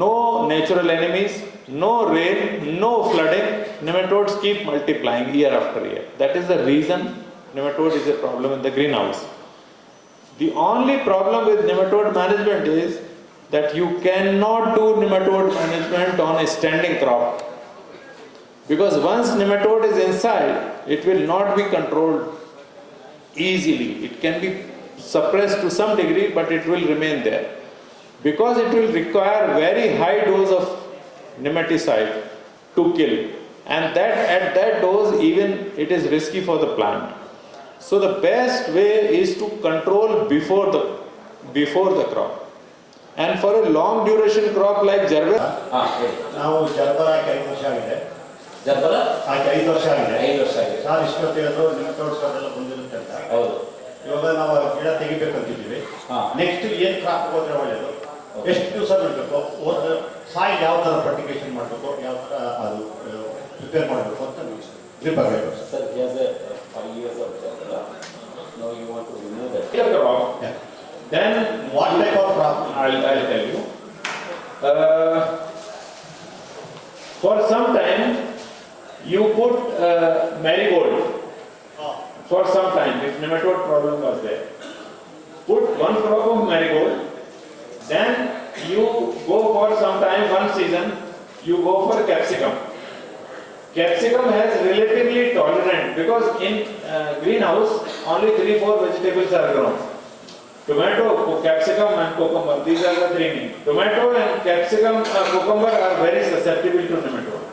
no natural enemies, no rain, no flooding, nematodes keep multiplying year after year. That is the reason nematode is a problem in the greenhouse. The only problem with nematode management is that you cannot do nematode management on a standing crop. Because once nematode is inside, it will not be controlled easily. It can be suppressed to some degree, but it will remain there. Because it will require very high dose of nematicide to kill. And that at that dose, even it is risky for the plant. So the best way is to control before the crop. And for a long duration crop like Jarvis, ನಾವು gerbera 5 ವರ್ಷ ಆಗಿದೆ. Gerbera 5 ವರ್ಷ ಆಗಿದೆ. 5 ವರ್ಷ ಆಗಿದೆ. Sir ಇಷ್ಟೊತ್ತು ಹೇಳಿದ್ರು nematodes ಅದೆಲ್ಲ ಬಂದಿರುತ್ತೆ ಅಂತ. ಹೌದು. ಇವಾಗ ನಾವು ಗಿಡ ತೆಗಿಬೇಕಂತಿದ್ದೀವಿ. ನೆಕ್ಸ್ಟ್ ಏನು ಕ್ರಾಪ್ ಹೋದ್ರೆ ಒಳ್ಳೆಯದು, ಎಷ್ಟು ದಿವಸ ಬಿಡಬೇಕು, ಸಾಯಿಲ್ ಯಾವ ಥರ ಫರ್ಟಿಗೇಷನ್ ಮಾಡಬೇಕು, ಯಾವ ಥರ ಅದು ಪ್ರಿಪೇರ್ ಮಾಡಬೇಕು ಅಂತ ಗ್ರಿಪ್ ಆಗಬೇಕು sir. he has a 5 years of Jarbala. Now you want to remove that. crop, then what type of crop? I'll tell you. For some time, you put marigold. For some time, if nematode problem was there, put one crop of marigold. Then you go for some time, one season, you go for capsicum. Capsicum has relatively tolerant, because in greenhouse only 3-4 vegetables are grown. Tomato, capsicum and cucumber, these are the three main. Tomato and capsicum, cucumber are very susceptible to nematode.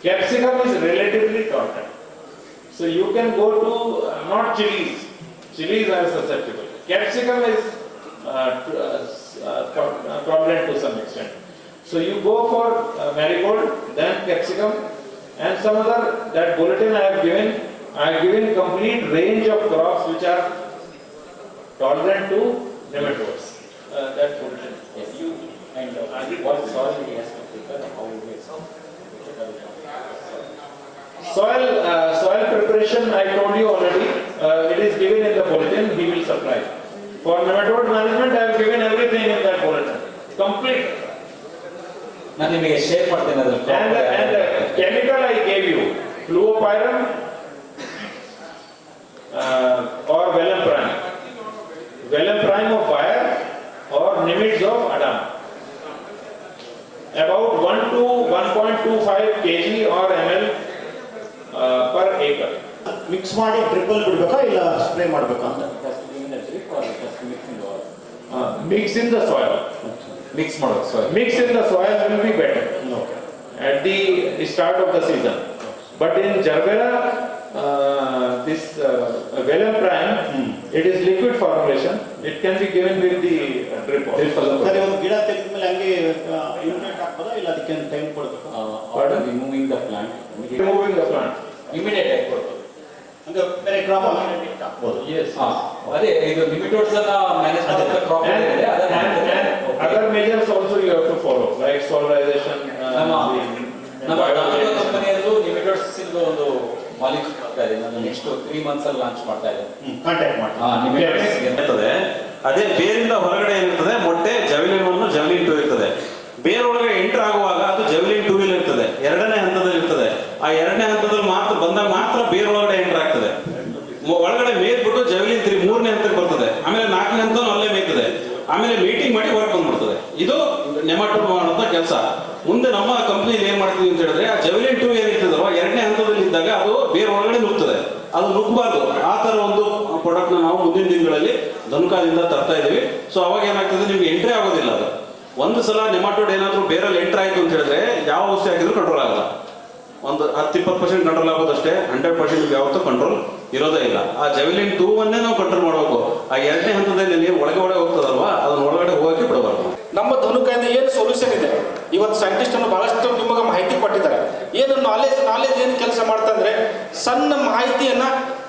Capsicum is relatively tolerant. So you can go to, not chilies. Chilies are susceptible. Capsicum is tolerant to some extent. So you go for marigold, then capsicum, and some other, that bulletin I have given complete range of crops which are tolerant to nematodes. That bulletin. Yes, you and what soil he has to prepare, how it is. Soil preparation I told you already. It is given in the bulletin. He will supply. For nematode management, I have given everything in that bulletin. Complete. ನಾನು ನಿಮಗೆ share ಮಾಡ್ತೇನೆ ಅದನ್ನು. And the chemical I gave you, fluopyram or vellum prime. Vellum prime of Bayer or nimids of Adam. About 1 to 1.25 kg or ml per acre. Mix ಮಾಡಿ ಡ್ರಿಪ್ಪಲ್ಲಿ ಬಿಡಬೇಕಾ ಇಲ್ಲ spray ಮಾಡಬೇಕಾ ಅಂತ? Mix in the soil. Mix ಮಾಡೋದು ಸಾರಿ. Mix in the soil will be better okay. at the start of the season. But in Jarbera, this vellum prime, it is liquid formulation. It can be given with the drip. ಸರಿ, ಒಂದು ಗಿಡ ತೆಗೆದ ಮೇಲೆ ಹಂಗೆ immediate ಹಾಕ್ಬೋದಾ ಇಲ್ಲ ಅದಕ್ಕೆ time ಕೊಡಬೇಕಾ? Order removing the plant. Removing the plant. Immediate ಆಗಿ ಕೊಡ್ಬೋದು. ಅಂದ್ರೆ ಬೇರೆ ಕ್ರಾಪ್ ಹಾಕ್ಬೋದು. ಅದೇ ಇದು ನಿಮಿಟೋಡ್ಸ್ ಅನ್ನ ಮ್ಯಾನೇಜ್ ಮಾಡುವಂತ ಕ್ರಾಪ್ ಇದೆ ಅದನ್ನ other measures also you have to follow, like solarization. ನಮ್ಮ ಕಂಪನಿಯಲ್ಲೂ ನಿಮಿಟೋಡ್ಸ್ ಇಂದ ಒಂದು ಮಾಲಿಕ್ಯೂಲ್ ಮಾಡ್ತಾ ಇದೆ. ನಾನು ನೆಕ್ಸ್ಟ್ 3 months ಅಲ್ಲಿ ಲಾಂಚ್ ಮಾಡ್ತಾ ಇದ್ದೇನೆ. ಕಾಂಟ್ಯಾಕ್ಟ್ ಮಾಡಿ. ನಿಮಿಟೋಡ್ಸ್ ಇರ್ತದೆ. ಅದೇ ಬೇರಿಂದ ಹೊರಗಡೆ ಏನಿರ್ತದೆ ಮೊಟ್ಟೆ ಜವೆಲಿನ್ 1 ಜವೆಲಿನ್ 2 ಇರ್ತದೆ. ಬೇರ್ ಒಳಗೆ ಎಂಟರ್ ಆಗುವಾಗ ಅದು ಜವೆಲಿನ್ 2 ಇರ್ತದೆ, ಎರಡನೇ ಹಂತದಲ್ಲಿ ಇರ್ತದೆ. ಆ ಎರಡನೇ ಹಂತದಲ್ಲಿ ಮಾತ್ರ ಬಂದಾಗ ಮಾತ್ರ ಬೇರ್ ಒಳಗಡೆ ಎಂಟರ್ ಆಗ್ತದೆ. ಒಳಗಡೆ ಮೇದ್ಬಿಟ್ಟು ಜವೆಲಿನ್ 3 ಮೂರನೇ ಹಂತಕ್ಕೆ ಬರ್ತದೆ, ಆಮೇಲೆ 4ನೇ ಹಂತ ಅಲ್ಲೇ ಮೇಯ್ತದೆ, ಆಮೇಲೆ ಮೀಟಿಂಗ್ ಮಾಡಿ ಹೊರಗೆ ಬಂದ್ಬಿಡ್ತದೆ. ಇದು ನೆಮಾಟೋಡ್ ಮಾಡುವಂತ ಕೆಲಸ. ಮುಂದೆ ನಮ್ಮ ಕಂಪ್ನಿಯಲ್ಲಿ ಏನ್ ಮಾಡ್ತೀವಿ ಅಂತ ಹೇಳಿದ್ರೆ, ಆ ಜವೆಲಿನ್ 2 ಏನಿರ್ತದಲ್ವ ಎರಡನೇ ಹಂತದಲ್ಲಿ ಇದ್ದಾಗ ಅದು ಬೇರೆ ಒಳಗಡೆ ನುಗ್ತದೆ, ಅದು ನುಗ್ಗಬಾರ್ದು. ಆ ತರ ಒಂದು ಪ್ರಾಡಕ್ಟ್ ನಾವು ಮುಂದಿನ ದಿನಗಳಲ್ಲಿ ಧನುಕಾದಿಂದ ತರ್ತಾ ಇದೀವಿ. ಸೊ ಅವಾಗ ಏನಾಗ್ತದೆ, ನಿಮ್ಗೆ ಎಂಟ್ರಿ ಆಗೋದಿಲ್ಲ. ಅದು ಒಂದು ಸಲ ನೆಮಾಟೋಡ್ ಏನಾದ್ರು ಬೇರಲ್ಲಿ ಎಂಟ್ರ್ ಆಯ್ತು ಅಂತ ಹೇಳಿದ್ರೆ ಯಾವ ಔಷಧಿ ಹಾಕಿದ್ರು ಕಂಟ್ರೋಲ್ ಆಗಲ್ಲ. ಒಂದು 10-20% ಕಂಟ್ರೋಲ್ ಆಗೋದಷ್ಟೇ, 100% ಯಾವತ್ತೂ ಕಂಟ್ರೋಲ್ ಇರೋದೇ ಇಲ್ಲ. ಆ ಜವೆಲಿನ್ 2 ನಾವು ಕಂಟ್ರೋಲ್ ಮಾಡಬೇಕು. ಆ ಎರಡನೇ ಹಂತದಲ್ಲಿ ನೀವು ಒಳಗೆ ಹೋಗ್ತದಲ್ವಾ, ಅದನ್ನ ಒಳಗಡೆ ಹೋಗಕ್ಕೆ ಬಿಡಬಾರ್ದು. ನಮ್ಮ ಧನುಕಾಯಿಂದ ಏನು ಸೊಲ್ಯೂಷನ್ ಇದೆ, ಇವತ್ತು ಸೈಂಟಿಸ್ಟ್ ಅನ್ನು ಬಹಳಷ್ಟು ನಿಮಗೆ ಮಾಹಿತಿ ಕೊಟ್ಟಿದ್ದಾರೆ. ಏನು ನಾಲೆಜ್ ಏನು ಕೆಲಸ ಮಾಡ್ತಂದ್ರೆ, ಸಣ್ಣ ಮಾಹಿತಿಯನ್ನ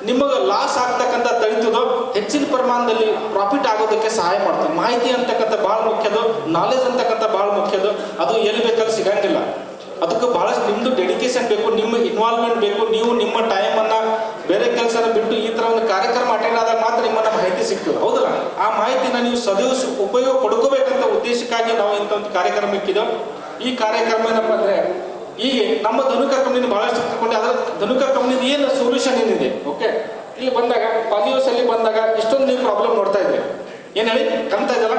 ನಿಮಗೆ ಲಾಸ್ ಆಗ್ತಕ್ಕಂಥ ತಡಿತದೋ ಹೆಚ್ಚಿನ ಪ್ರಮಾಣದಲ್ಲಿ ಪ್ರಾಫಿಟ್ ಆಗೋದಕ್ಕೆ ಸಹಾಯ ಮಾಡ್ತದೆ. ಮಾಹಿತಿ ಅಂತಕ್ಕಂಥ ಭಾಳ ಮುಖ್ಯದು, ನಾಲೆಜ್ ಅಂತಕ್ಕಂಥ ಭಾಳ ಮುಖ್ಯದು. ಅದು ಎಲ್ಲಿ ಬೇಕಲ್ಲಿ ಸಿಗಂಗಿಲ್ಲ. ಅದಕ್ಕೆ ಬಹಳಷ್ಟು ನಿಮ್ಮದು ಡೆಡಿಕೇಶನ್ ಬೇಕು, ನಿಮ್ಮ ಇನ್ವಾಲ್ವ್ಮೆಂಟ್ ಬೇಕು. ನೀವು ನಿಮ್ಮ ಟೈಮನ್ನು ಬೇರೆ ಕೆಲಸನ ಬಿಟ್ಟು ಈ ಥರ ಒಂದು ಕಾರ್ಯಕ್ರಮ ಅಟೆಂಡ್ ಆದಾಗ ಮಾತ್ರ ನಿಮ್ಮನ್ನ ಮಾಹಿತಿ ಸಿಗ್ತದೆ, ಹೌದಲ್ಲ? ಆ ಮಾಹಿತಿನ ನೀವು ಉಪಯೋಗ ಪಡ್ಕೋಬೇಕಂತ ಉದ್ದೇಶಕ್ಕಾಗಿ ನಾವು ಇಂಥ ಒಂದು ಕಾರ್ಯಕ್ರಮ ಇಕ್ಕಿದ್ದೆವು. ಈ ಕಾರ್ಯಕ್ರಮ ಏನಪ್ಪ ಅಂದರೆ, ಈಗ ನಮ್ಮ ಧನುಕಾ ಕಂಪ್ನಿನ ಬಹಳಷ್ಟು ತಿಳ್ಕೊಂಡು ಅದರ ಧನುಕಾ ಕಂಪ್ನಿದ ಏನು ಸೊಲ್ಯೂಷನ್ ಏನಿದೆ. ಓಕೆ, ಇಲ್ಲಿ ಬಂದಾಗ ಪಾಲಿಯೋಸಲ್ಲಿ ಬಂದಾಗ ಇಷ್ಟೊಂದು ನೀವು ಪ್ರಾಬ್ಲಮ್ ನೋಡ್ತಾ ಇದ್ರಿ. ಏನು ಹೇಳಿ ಕಾಣ್ತಾ ಇದೆಯಲ್ಲ,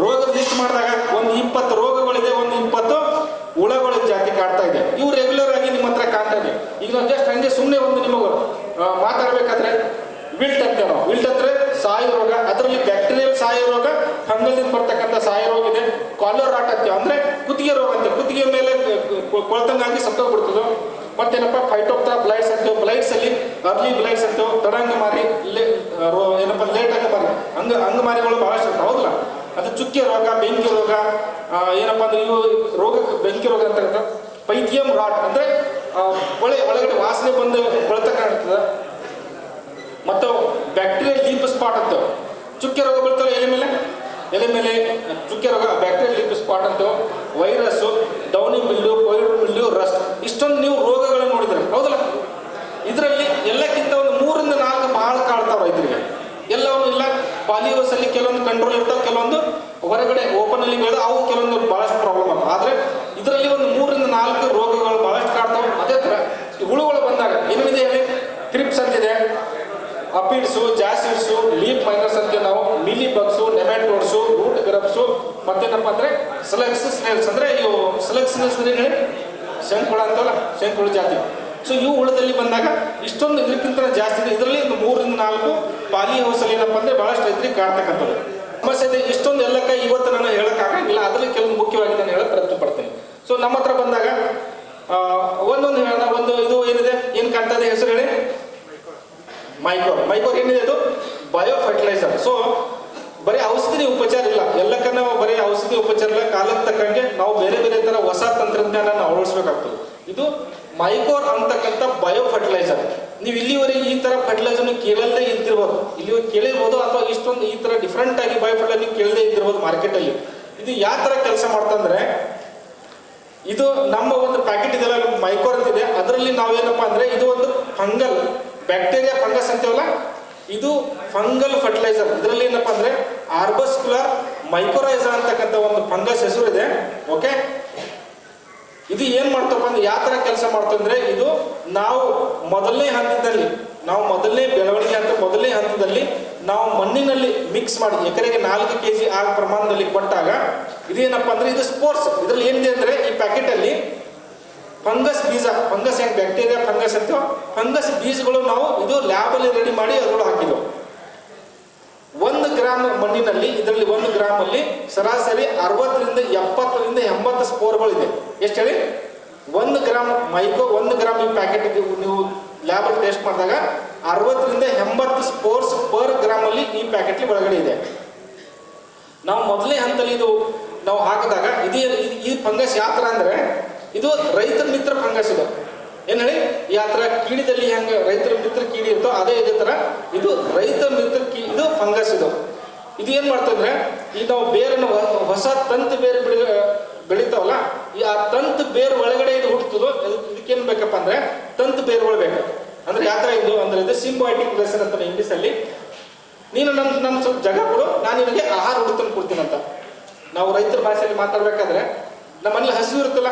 ರೋಗದ ಲಿಸ್ಟ್ ಮಾಡಿದಾಗ ಒಂದು 20 ರೋಗಗಳಿದೆ, ಒಂದು 20 ಹುಳಗಳ ಜಾತಿ ಕಾಡ್ತಾ ಇದೆ. ಇವು ರೆಗ್ಯುಲರ್ ಆಗಿ ನಿಮ್ಮ ಹತ್ರ ಕಾಣ್ತಾ ಇದೆ. ಈಗ ನಾವು ಜಸ್ಟ್ ಹಂಗೆ ಸುಮ್ಮನೆ ಒಂದು ನಿಮಗೆ ಮಾತಾಡಬೇಕಾದ್ರೆ ವಿಲ್ಟ್ ಅಂತೇವೆ ನಾವು. ವಿಲ್ಟ್ ಅಂದ್ರೆ ಸಾಯೋ ರೋಗ, ಅದರಲ್ಲಿ ಬ್ಯಾಕ್ಟೀರಿಯಲ್ ಸಾಯೋ ರೋಗ, ಫಂಗಲ್ದಿಂದ ಬರ್ತಕ್ಕಂಥ ಸಾಯೋ ರೋಗ ಇದೆ. ಕಾಲರ್ ರಾಟ್ ಅಂತೇವೆ, ಅಂದ್ರೆ ಕುತ್ತಿಗೆ ರೋಗ ಅಂತ, ಕುತ್ತಿಗೆ ಮೇಲೆ ಕೊಳ್ತಂಗಾಗಿ ಸತ್ತೋಗ್ಬಿಡ್ತದೆ. ಮತ್ತೇನಪ್ಪ ಫೈಟೋಪ್ತರಾ ಬ್ಲೈಟ್ಸ್ ಅಂತೇವೆ. ಬ್ಲೈಟ್ಸ್ ಅಲ್ಲಿ ಅರ್ಲಿ ಬ್ಲೈಟ್ಸ್ ಅಂತೇವೆ, ತಡಂಗಮಾರಿ, ಏನಪ್ಪ ಲೇಟ್ ಅಂಗಮಾರಿ, ಅಂಗಮಾರಿಗಳು ಬಹಳಷ್ಟು ಇರ್ತಾವೆ, ಹೌದಲ್ಲ? ಅದು ಚುಕ್ಕೆ ರೋಗ, ಬೆಂಕಿ ರೋಗ, ಏನಪ್ಪ ಅಂದ್ರೆ ಇವು ರೋಗಕ್ಕೆ ಬೆಂಕಿ ರೋಗ ಅಂತ. ಪೈಥಿಯಂ ರಾಟ್ ಅಂದ್ರೆ ಒಳಗಡೆ ವಾಸನೆ ಬಂದು ಕೊಳ್ತ ಕಾಣ್ತದೆ. ಮತ್ತು ಬ್ಯಾಕ್ಟೀರಿಯಲ್ ಡೀಪ್ ಸ್ಪಾಟ್ ಅಂತ ಚುಕ್ಕೆ ರೋಗ ಬರ್ತವೆ ಎಲೆ ಮೇಲೆ ಚುಕ್ಕೆ ರೋಗ, ಬ್ಯಾಕ್ಟೀರಿಯಲ್ ಡೀಪ್ ಸ್ಪಾಟ್ ಅಂತ, virus, downy mildew, powdery mildew, rust. ಇಷ್ಟೊಂದು ನೀವು ರೋಗಗಳನ್ನು ನೋಡಿದ್ರೆ, ಹೌದಲ್ಲ? ಇದರಲ್ಲಿ ಎಲ್ಲಕ್ಕಿಂತ ಒಂದು 3ರಿಂದ 4 ಭಾಳ ಕಾಡ್ತಾವ ರೈತರಿಗೆ. ಎಲ್ಲವೂ ಇಲ್ಲ. ಪಾಲಿಯೋಸಲ್ಲಿ ಕೆಲವೊಂದು ಕಂಟ್ರೋಲ್ ಇರ್ತಾವೆ, ಕೆಲವೊಂದು ಹೊರಗಡೆ ಓಪನ್ ಅಲ್ಲಿ ಬೆಳೆದ ಅವು ಕೆಲವೊಂದು ಬಹಳಷ್ಟು ಪ್ರಾಬ್ಲಮ್ ಆಗ್ತವೆ. ಆದರೆ ಇದರಲ್ಲಿ ಒಂದು 3ರಿಂದ 4 ರೋಗಗಳು ಬಹಳಷ್ಟು ಕಾಡ್ತಾವೆ. ಅದೇ ಥರ ಹುಳುಗಳು ಬಂದಾಗ ಏನಿದೆ ಹೇಳಿ, ಕ್ರಿಪ್ಸ್ ಅಂತಿದೆ, ಅಪಿಡ್ಸು, ಜಾಸಿಡ್ಸು, ಲೀಪ್ ಮೈನಸ್ ಅಂತ ನಾವು, ಮಿಲಿ ಬಗ್ಸು, ನೆಮ್ಯಾಟೋಡ್ಸು, ರೂಟ್ ಗ್ರಬ್ಸು, ಮತ್ತೇನಪ್ಪ ಅಂದರೆ ಸ್ಲಗ್ಸ್ ಸ್ನೇಲ್ಸ್ ಅಂದರೆ ಇವು ಸ್ಲಗ್ ಸ್ನೇಲ್ಸ್ ಹೇಳಿ ಶಂಕುಳ ಅಂತಲ್ಲ, ಶಂಕುಳ ಜಾತಿ. ಸೊ ಇವು ಹುಳದಲ್ಲಿ ಬಂದಾಗ ಇಷ್ಟೊಂದು ಇದಕ್ಕಿಂತ ಜಾಸ್ತಿ ಇದೆ. ಇದರಲ್ಲಿ ಒಂದು 3ರಿಂದ 4 ಪಾಲಿ ಹೌಸಲ್ಲಿ ಏನಪ್ಪ ಅಂದರೆ ಭಾಳಷ್ಟು ರೈತರಿಗೆ ಕಾಡ್ತಕ್ಕಂಥದ್ದು ಸಮಸ್ಯೆ ಇದೆ. ಇಷ್ಟೊಂದು ಎಲ್ಲಕ್ಕ ಇವತ್ತು ನಾನು ಹೇಳೋಕ್ಕಾಗಂಗಿಲ್ಲ, ಅದರಲ್ಲಿ ಕೆಲವೊಂದು ಮುಖ್ಯವಾಗಿ ನಾನು ಹೇಳೋಕ್ಕೆ ಪ್ರಯತ್ನ ಪಡ್ತೇನೆ. ಸೊ ನಮ್ಮ ಹತ್ರ ಬಂದಾಗ ಒಂದೊಂದು ಹೇಳೋಣ. ಒಂದು ಇದು ಏನಿದೆ, ಏನು ಕಾಣ್ತದೆ ಹೆಸರು ಹೇಳಿ, ಮೈಕೋರ್ ಏನಿದೆ, ಅದು ಬಯೋ ಫರ್ಟಿಲೈಸರ್. ಸೊ ಬರೀ ಔಷಧಿ ಉಪಚಾರ ಇಲ್ಲ, ಎಲ್ಲಕ್ಕ ನಾವು ಬರೀ ಔಷಧಿ ಉಪಚಾರ ಇಲ್ಲ, ಕಾಲಕ್ಕೆ ತಕ್ಕಂಗೆ ನಾವು ಬೇರೆ ಬೇರೆ ಥರ ಹೊಸ ತಂತ್ರಜ್ಞಾನ ಅಳವಡಿಸ್ಬೇಕಾಗ್ತದೆ. ಇದು ಮೈಕೋರ್ ಅಂತಕ್ಕಂಥ ಬಯೋ ಫರ್ಟಿಲೈಸರ್. ನೀವು ಇಲ್ಲಿವರೆಗೆ ಈ ಥರ ಫರ್ಟಿಲೈಸರ್ನ ಕೇಳಲ್ಲದೆ ಇದ್ದಿರ್ಬೋದು, ಇಲ್ಲಿ ಕೇಳಿರ್ಬೋದು, ಅಥವಾ ಇಷ್ಟೊಂದು ಈ ಥರ ಡಿಫ್ರೆಂಟ್ ಆಗಿ ಬಯೋ ಫರ್ಟಿಲೈಸರ್ ನೀವು ಕೇಳದೇ ಇದ್ದಿರ್ಬೋದು ಮಾರ್ಕೆಟಲ್ಲಿ. ಇದು ಯಾವ ಥರ ಕೆಲಸ ಮಾಡ್ತಂದ್ರೆ, ಇದು ನಮ್ಮ ಒಂದು ಪ್ಯಾಕೆಟ್ ಇದೆಲ್ಲ ಮೈಕೋರ್ ಅಂತಿದೆ, ಅದರಲ್ಲಿ ನಾವೇನಪ್ಪ ಅಂದರೆ ಇದು ಒಂದು ಫಂಗಲ್ ಬ್ಯಾಕ್ಟೀರಿಯಾ ಫಂಗಸ್ ಅಂತೀವಲ್ಲ, ಇದು ಫಂಗಲ್ ಫರ್ಟಿಲೈಸರ್. ಇದರಲ್ಲಿ ಏನಪ್ಪ ಅಂದರೆ ಆರ್ಬಸ್ಕ್ಯುಲರ್ ಮೈಕೋರೈಸಾ ಅಂತಕ್ಕಂಥ ಒಂದು ಫಂಗಸ್ ಹೆಸರು ಇದೆ. ಓಕೆ, ಇದು ಏನು ಮಾಡ್ತಪ್ಪ ಅಂದ್ರೆ ಯಾವ ಥರ ಕೆಲಸ ಮಾಡ್ತಂದ್ರೆ, ಇದು ನಾವು ಮೊದಲನೇ ಹಂತದಲ್ಲಿ, ನಾವು ಮೊದಲನೇ ಬೆಳವಣಿಗೆ ಅಂತ ಮೊದಲನೇ ಹಂತದಲ್ಲಿ ನಾವು ಮಣ್ಣಿನಲ್ಲಿ ಮಿಕ್ಸ್ ಮಾಡಿ ಎಕರೆಗೆ 4 kg ಆ ಪ್ರಮಾಣದಲ್ಲಿ ಕೊಟ್ಟಾಗ ಇದೇನಪ್ಪ ಅಂದ್ರೆ ಇದು ಸ್ಪೋರ್ಟ್ಸ್. ಇದರಲ್ಲಿ ಏನಿದೆ ಅಂದರೆ ಈ ಪ್ಯಾಕೆಟಲ್ಲಿ ಫಂಗಸ್ ಬೀಜ, ಫಂಗಸ್ ಹೆಂಗೆ ಬ್ಯಾಕ್ಟೀರಿಯಾ ಫಂಗಸ್ ಅಂತ ಫಂಗಸ್ ಬೀಜಗಳು ನಾವು ಇದು ಲ್ಯಾಬಲ್ಲಿ ರೆಡಿ ಮಾಡಿ ಅದರೊಳಗೆ ಹಾಕಿದ್ದೆವು. 1 ಗ್ರಾಮ್ ಮಣ್ಣಿನಲ್ಲಿ, ಇದರಲ್ಲಿ 1 ಗ್ರಾಮಲ್ಲಿ ಸರಾಸರಿ 60ರಿಂದ 80 ಸ್ಪೋರ್ಗಳಿದೆ. ಎಷ್ಟು ಹೇಳಿ? 1 ಗ್ರಾಮ್ ಮೈಕೋ, 1 ಗ್ರಾಮ್ ಈ ಪ್ಯಾಕೆಟ್ ನೀವು ಲ್ಯಾಬಲ್ಲಿ ಟೆಸ್ಟ್ ಮಾಡಿದಾಗ 60ರಿಂದ 80 ಸ್ಪೋರ್ಸ್ ಪರ್ ಗ್ರಾಮಲ್ಲಿ ಈ ಪ್ಯಾಕೆಟ್ಲಿ ಒಳಗಡೆ ಇದೆ. ನಾವು ಮೊದಲನೇ ಹಂತದಲ್ಲಿ ಇದು ನಾವು ಹಾಕಿದಾಗ ಈ ಫಂಗಸ್ ಯಾವ ಥರ ಅಂದರೆ ಇದು ರೈತರ ಮಿತ್ರ ಫಂಗಸ್. ಇದು ಏನು ಹೇಳಿ, ಯಾವ ಥರ ಕೀಡಿದಲ್ಲಿ ಹೆಂಗೆ ರೈತರ ಮಿತ್ರ ಕೀಡಿ ಇರ್ತೋ ಇದೇ ಥರ ಇದು ರೈತ ಮಿತ್ರ ಇದು ಫಂಗಸ್. ಇದು ಏನು ಮಾಡ್ತಂದ್ರೆ, ಈಗ ನಾವು ಬೇರನ್ನು ಹೊಸ ತಂತು ಬೇರೆ ಬೆಳಿತಾವಲ್ಲ, ಆ ತಂತು ಬೇರು ಒಳಗಡೆ ಇದು ಹುಟ್ಟುತ್ತದೋ ಇದಕ್ಕೇನು ಬೇಕಪ್ಪ ಅಂದರೆ ತಂತು ಬೇರುಗಳು ಬೇಕು. ಅಂದರೆ ಯಾವ ಥರ ಇದು ಅಂದರೆ ಇದು ಸಿಂಬಯೋಟಿಕ್ ರಿಲೇಷನ್ ಅಂತ ಇಂಗ್ಲೀಷಲ್ಲಿ. ನೀನು ನನ್ನ ಸ್ವಲ್ಪ ಜಾಗ ಕೊಡು, ನಾನು ನಿನಗೆ ಆಹಾರ ಹುಡುತನ್ನು ಕೊಡ್ತೀನಿ ಅಂತ. ನಾವು ರೈತರ ಭಾಷೆಯಲ್ಲಿ ಮಾತಾಡಬೇಕಾದ್ರೆ ನಮ್ಮಲ್ಲಿ ಹಸು ಇರುತ್ತಲ್ಲ,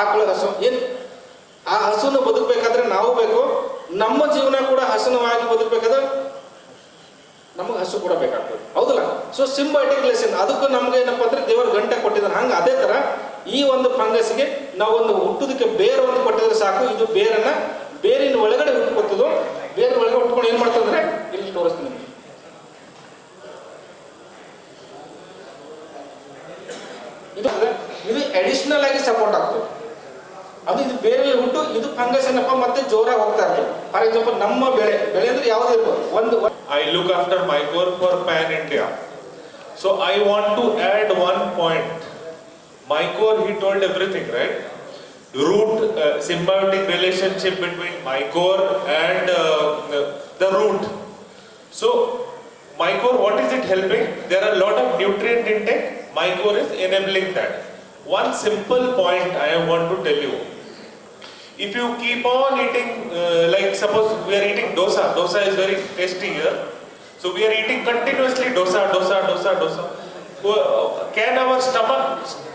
ಆಕಳ ಹಸು, ಏನು ಆ ಹಸುನ ಬದುಕಬೇಕಾದ್ರೆ ನಾವು ಬೇಕು, ನಮ್ಮ ಜೀವನ ಕೂಡ ಹಸನವಾಗಿ ಬದುಕಬೇಕಾದ್ರೆ ನಮಗೆ ಹಸು ಕೂಡ ಬೇಕಾಗ್ತದೆ, ಹೌದಲ್ಲ? ಸೊ ಸಿಂಬಯೋಟಿಕ್ ರಿಲೇಷನ್, ಅದಕ್ಕೂ ನಮ್ಗೆ ಏನಪ್ಪ ಅಂದ್ರೆ ದೇವರು ಗಂಟೆ ಕೊಟ್ಟಿದ್ದಾನೆ. ಹಂಗೆ ಅದೇ ಥರ ಈ ಒಂದು ಫಂಗಸ್ಗೆ ನಾವೊಂದು ಹುಟ್ಟೋದಕ್ಕೆ ಬೇರೆ ಒಂದು ಕೊಟ್ಟಿದ್ರೆ ಸಾಕು. ಇದು ಬೇರಿನ ಒಳಗಡೆ ಹುಟ್ಟುಕೊತ್ತದು. ಬೇರಿನ ಒಳಗಡೆ ಹುಟ್ಕೊಂಡು ಏನು ಮಾಡ್ತಂದ್ರೆ ಇಲ್ಲಿ ತೋರಿಸ್ತೀನಿ ನಿಮಗೆ. ಇದು ಅಡಿಷನಲ್ ಆಗಿ ಸಪೋರ್ಟ್ ಆಗ್ತದೆ. ಅದು ಇದು ಬೇರೆ ಹುಟ್ಟು ಇದು ಫಂಗಸ್ ಏನಪ್ಪ ಮತ್ತೆ ಜೋರಾಗಿ ಹೋಗ್ತಾ ಇರ್ತದೆ. ಫಾರ್ ಎಕ್ಸಾಂಪಲ್ ನಮ್ಮ ಬೆಳೆ ಅಂದ್ರೆ ಯಾವ್ದು ಇರ್ಬೋದು, ಒಂದು I look after Mycore for Pan India. So I want to add one point. Mycore, he told everything, right? Root, symbiotic relationship between Mycore and the root. So Mycore, what is it helping? There are a lot of nutrient intake. Mycore is enabling that. One simple point I want to tell you. If you keep on eating, like suppose we are eating dosa is very tasty here. So we are eating continuously dosa. Can our stomach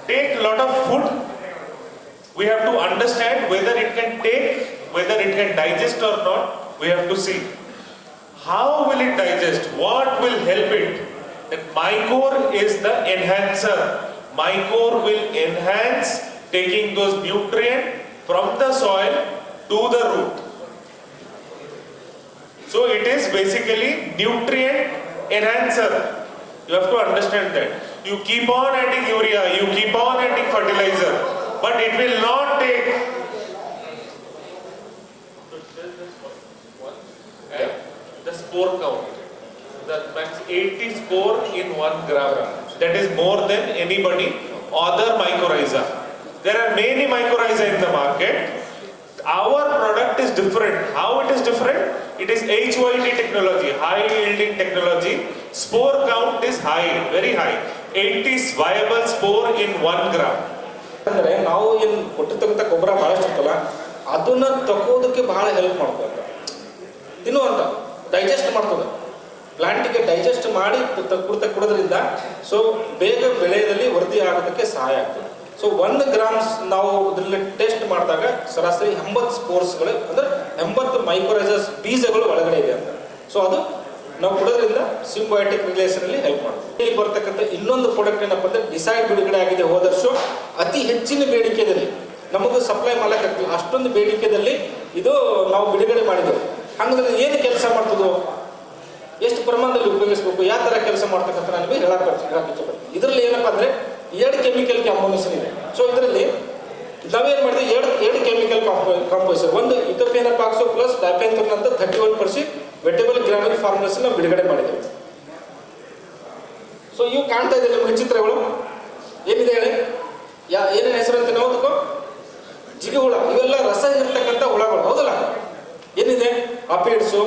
take a lot of food? We have to understand whether it can digest or not. We have to see. How will it digest? What will help it? That Mycore is the enhancer. Mycore will enhance taking those nutrients from the soil to the root. So it is basically nutrient enhancer. You have to understand that. You keep on adding urea, you keep on adding fertilizer, but it will not take the spore count. The max 80 spore in 1 gram. That is more than anybody other mycorrhiza. There are many mycorrhiza in the market. Our product is different. How it is different? It is HYT technology, high yielding technology. Spore count is high, very high. 80 viable spore in 1 gram. ಅಂದರೆ ನಾವು ಏನು ಕೊಟ್ಟಿರ್ತಕ್ಕಂಥ ಗೊಬ್ಬರ ಭಾಳಷ್ಟು ಇರ್ತಲ್ಲ, ಅದನ್ನ ತಗೋದಕ್ಕೆ ಭಾಳ help ಮಾಡ್ತದೆ. ತಿನ್ನುವಂತ ಡೈಜೆಸ್ಟ್ ಮಾಡ್ತದೆ, ಪ್ಲಾಂಟಿಗೆ ಡೈಜೆಸ್ಟ್ ಮಾಡಿ ಕೊಡೋದ್ರಿಂದ ಸೊ ಬೇಗ ಬೆಳೆಯಲ್ಲಿ ವೃದ್ಧಿ ಆಗೋದಕ್ಕೆ ಸಹಾಯ ಆಗ್ತದೆ. ಸೊ 1 ಗ್ರಾಮ್ಸ್ ನಾವು ಇದರಲ್ಲಿ ಟೆಸ್ಟ್ ಮಾಡಿದಾಗ ಸರಾಸರಿ 80 ಸ್ಪೋರ್ಸ್ಗಳು ಅಂದರೆ 80 ಮೈಕ್ರೋರೈಸಸ್ ಬೀಜಗಳು ಒಳಗಡೆ ಇದೆ ಅಂತ. ಸೊ ಅದು ನಾವು ಕೊಡೋದ್ರಿಂದ ಸಿಂಬಯೋಟಿಕ್ ರಿಲೇಷನಲ್ಲಿ ಹೆಲ್ಪ್ ಮಾಡ್ತೀವಿ. ಇಲ್ಲಿ ಬರ್ತಕ್ಕಂಥ ಇನ್ನೊಂದು ಪ್ರಾಡಕ್ಟ್ ಏನಪ್ಪ ಅಂದರೆ ಡಿಸೈಡ್ ಬಿಡುಗಡೆ ಆಗಿದೆ ಹೋದ ವರ್ಷ. ಅತಿ ಹೆಚ್ಚಿನ ಬೇಡಿಕೆಯಲ್ಲಿ ನಮಗೂ ಸಪ್ಲೈ ಮಾಡೋಕ್ಕಾಗ್ತಿಲ್ಲ, ಅಷ್ಟೊಂದು ಬೇಡಿಕೆಯಲ್ಲಿ ಇದು ನಾವು ಬಿಡುಗಡೆ ಮಾಡಿದೆವು. ಹಂಗಂದ್ರೆ ಏನು ಕೆಲಸ ಮಾಡ್ತದೋ, ಎಷ್ಟು ಪ್ರಮಾಣದಲ್ಲಿ ಉಪಯೋಗಿಸ್ಬೇಕು, ಯಾವ ಥರ ಕೆಲಸ ಮಾಡ್ತಕ್ಕಂಥ ನನಗೆ ಹೇಳಕ್ಕೆ ಇಷ್ಟಪಡ್ತೀನಿ. ಇದರಲ್ಲಿ ಏನಪ್ಪ ಅಂದರೆ 2 ಕೆಮಿಕಲ್ ಕಾಂಪೋಸಿಷನ್ ಇದೆ. ಸೊ ಇದರಲ್ಲಿ ನಾವೇನು ಮಾಡಿದ್ವಿ, ಎರಡು ಕೆಮಿಕಲ್ ಕಾಂಪೋಸಿಷನ್, ಒಂದು ಇಥೋಫೇನಪಾಕ್ಸೋ ಪ್ಲಸ್ ಡೈಪೆನ್ಥೋನ್ ಅಂತ 31% ವೆಟೇಬಲ್ ಗ್ರಾಮಿನ್ ಫಾರ್ಮುಲಾಸ್ ನಾವು ಬಿಡುಗಡೆ ಮಾಡಿದ್ದೇವೆ. ಸೊ ಇವು ಕಾಣ್ತಾ ಇದೆ ನಿಮಗೆ ಚಿತ್ರಗಳು, ಏನಿದೆ ಹೇಳಿ, ಏನೇನು ಹೆಸರು ಅಂತ ನಾವು ಅದಕ್ಕೂ ಜಿಗಿ ಹುಳ, ಇವೆಲ್ಲ ರಸ ಇರ್ತಕ್ಕಂಥ ಹುಳಗಳು, ಹೌದಲ್ಲ? ಏನಿದೆ, ಅಪಿಡ್ಸು,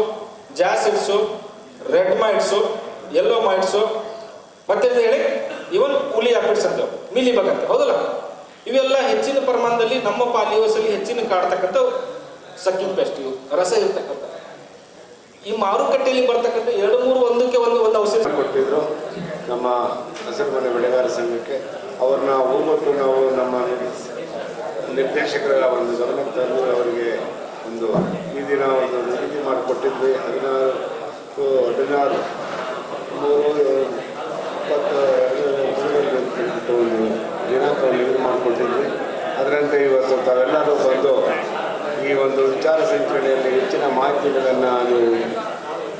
ಜಾಸಿಡ್ಸು, ರೆಡ್ ಮೈಟ್ಸು, ಯೆಲ್ಲೋ ಮೈಟ್ಸು, ಮತ್ತೇನು ಹೇಳಿ ಇವನ್ ಕೂಲಿ ಆಪಿಡ್ಸ್ ಅಂತ, ಮಿಲಿಬಗ್ ಅಂತ, ಹೌದಲ್ಲ? ಇವೆಲ್ಲ ಹೆಚ್ಚಿನ ಪ್ರಮಾಣದಲ್ಲಿ ನಮ್ಮ ಪಾಲಿಯೋಸಲ್ಲಿ ಹೆಚ್ಚಿನ ಕಾಡ್ತಕ್ಕಂಥ ಸಕ್ಕಿಂಗ್ ಪೆಸ್ಟ್, ಇವು ರಸ ಇರ್ತಕ್ಕಂಥ. ಈ ಮಾರುಕಟ್ಟೆಯಲ್ಲಿ ಬರ್ತಕ್ಕಂಥ 2-3 ಒಂದಕ್ಕೆ ಒಂದು ಔಷಧಿ ಕೊಟ್ಟಿದ್ರು ನಮ್ಮ ಹಸಿರು ಮನೆ ಬೆಳೆಗಾರ ಸಂಘಕ್ಕೆ. ಅವ್ರನ್ನ ಹೋಗ್ಬಿಟ್ಟು ನಾವು ನಮ್ಮ ನಿರ್ದೇಶಕರ ಒಂದು ಗಮನಕ್ಕೆ ತಂದು ಅವರಿಗೆ ಒಂದು ಈ ದಿನ ಒಂದು ನಿಗದಿ ಮಾಡಿಕೊಟ್ಟಿದ್ವಿ. 16 ದಿನಾಂಕವನ್ನು ನಿಗದಿ ಮಾಡಿಕೊಟ್ಟಿದ್ವಿ. ಅದರಂತೆ ಇವತ್ತು ತಾವೆಲ್ಲರೂ ಬಂದು ಈ ಒಂದು ವಿಚಾರ ಸಂಕಿರಣೆಯಲ್ಲಿ ಹೆಚ್ಚಿನ ಮಾಹಿತಿಗಳನ್ನು ನೀವು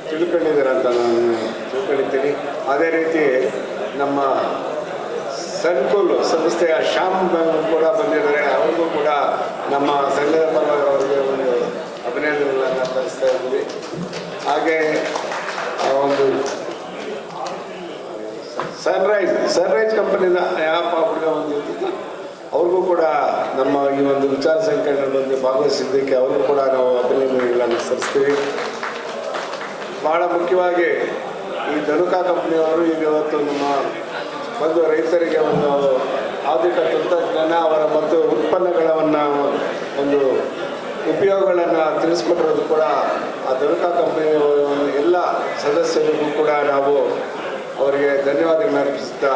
ತಿಳ್ಕೊಂಡಿದ್ದೀರಂತ ನಾನು ತಿಳ್ಕೊಂಡಿದ್ದೀನಿ. ಅದೇ ರೀತಿ ನಮ್ಮ ಸನ್ಕುಲ್ ಸಂಸ್ಥೆಯ ಶ್ಯಾಮ್ ಕೂಡ ಬಂದಿದ್ದಾರೆ. ಅವ್ರಿಗೂ ಕೂಡ ನಮ್ಮ ಸಂಘದ ಪರವಾಗಿ ಅವರಿಗೆ ಒಂದು ಅಭಿನಂದನೆಗಳನ್ನು ಸಲ್ಲಿಸ್ತಾ ಇದ್ದೀವಿ. ಹಾಗೆ ಒಂದು ಸನ್ರೈಸ್ ಕಂಪನಿದ ಯಾವ ಹುಡುಗ ಒಂದು ಅವ್ರಿಗೂ ಕೂಡ ನಮ್ಮ ಈ ಒಂದು ವಿಚಾರ ಸಂಕಿರಣದಲ್ಲಿ ಭಾಗವಹಿಸಿದ್ದಕ್ಕೆ ಅವ್ರಿಗೂ ಕೂಡ ನಾವು ಅಭಿನಂದನೆಗಳನ್ನು ಸಲ್ಲಿಸ್ತೀವಿ. ಭಾಳ ಮುಖ್ಯವಾಗಿ ಈ ಧನುಕಾ ಕಂಪ್ನಿಯವರು ಈಗ ಇವತ್ತು ನಮ್ಮ ಒಂದು ರೈತರಿಗೆ ಒಂದು ಆಧುನಿಕ ತಂತ್ರಜ್ಞಾನ ಅವರ ಮತ್ತು ಉತ್ಪನ್ನಗಳನ್ನು ಒಂದು ಉಪಯೋಗಗಳನ್ನು ತಿಳಿಸ್ಕೊಟ್ಟಿರೋದು ಕೂಡ ಆ ಧನುಕಾ ಕಂಪನಿಯ ಎಲ್ಲ ಸದಸ್ಯರಿಗೂ ಕೂಡ ನಾವು ಅವರಿಗೆ ಧನ್ಯವಾದಗಳನ್ನು ಅರ್ಪಿಸುತ್ತಾ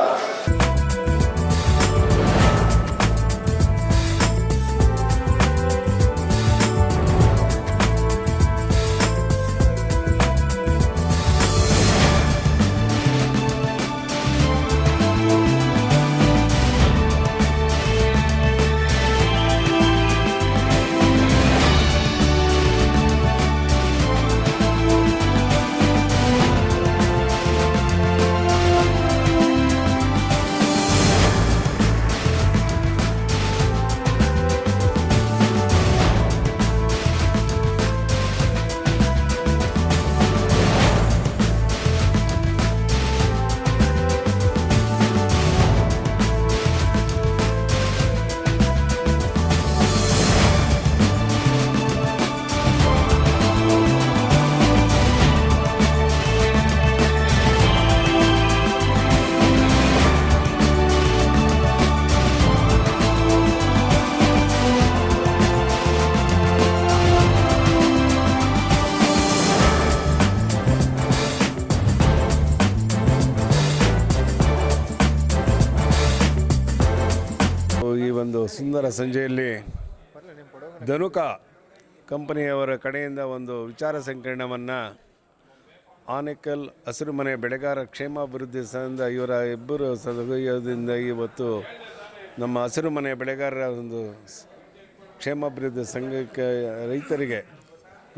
ಈ ಒಂದು ಸುಂದರ ಸಂಜೆಯಲ್ಲಿ ಧನುಕಾ ಕಂಪನಿಯವರ ಕಡೆಯಿಂದ ಒಂದು ವಿಚಾರ ಸಂಕಿರಣವನ್ನು ಆನೇಕಲ್ ಹಸಿರುಮನೆ ಬೆಳೆಗಾರ ಕ್ಷೇಮಾಭಿವೃದ್ಧಿ ಸಂಘದ ಇವರ ಇಬ್ಬರು ಸಹಯೋಗದಿಂದ ಇವತ್ತು ನಮ್ಮ ಹಸಿರುಮನೆ ಬೆಳೆಗಾರರ ಒಂದು ಕ್ಷೇಮಾಭಿವೃದ್ಧಿ ಸಂಘಕ್ಕೆ ರೈತರಿಗೆ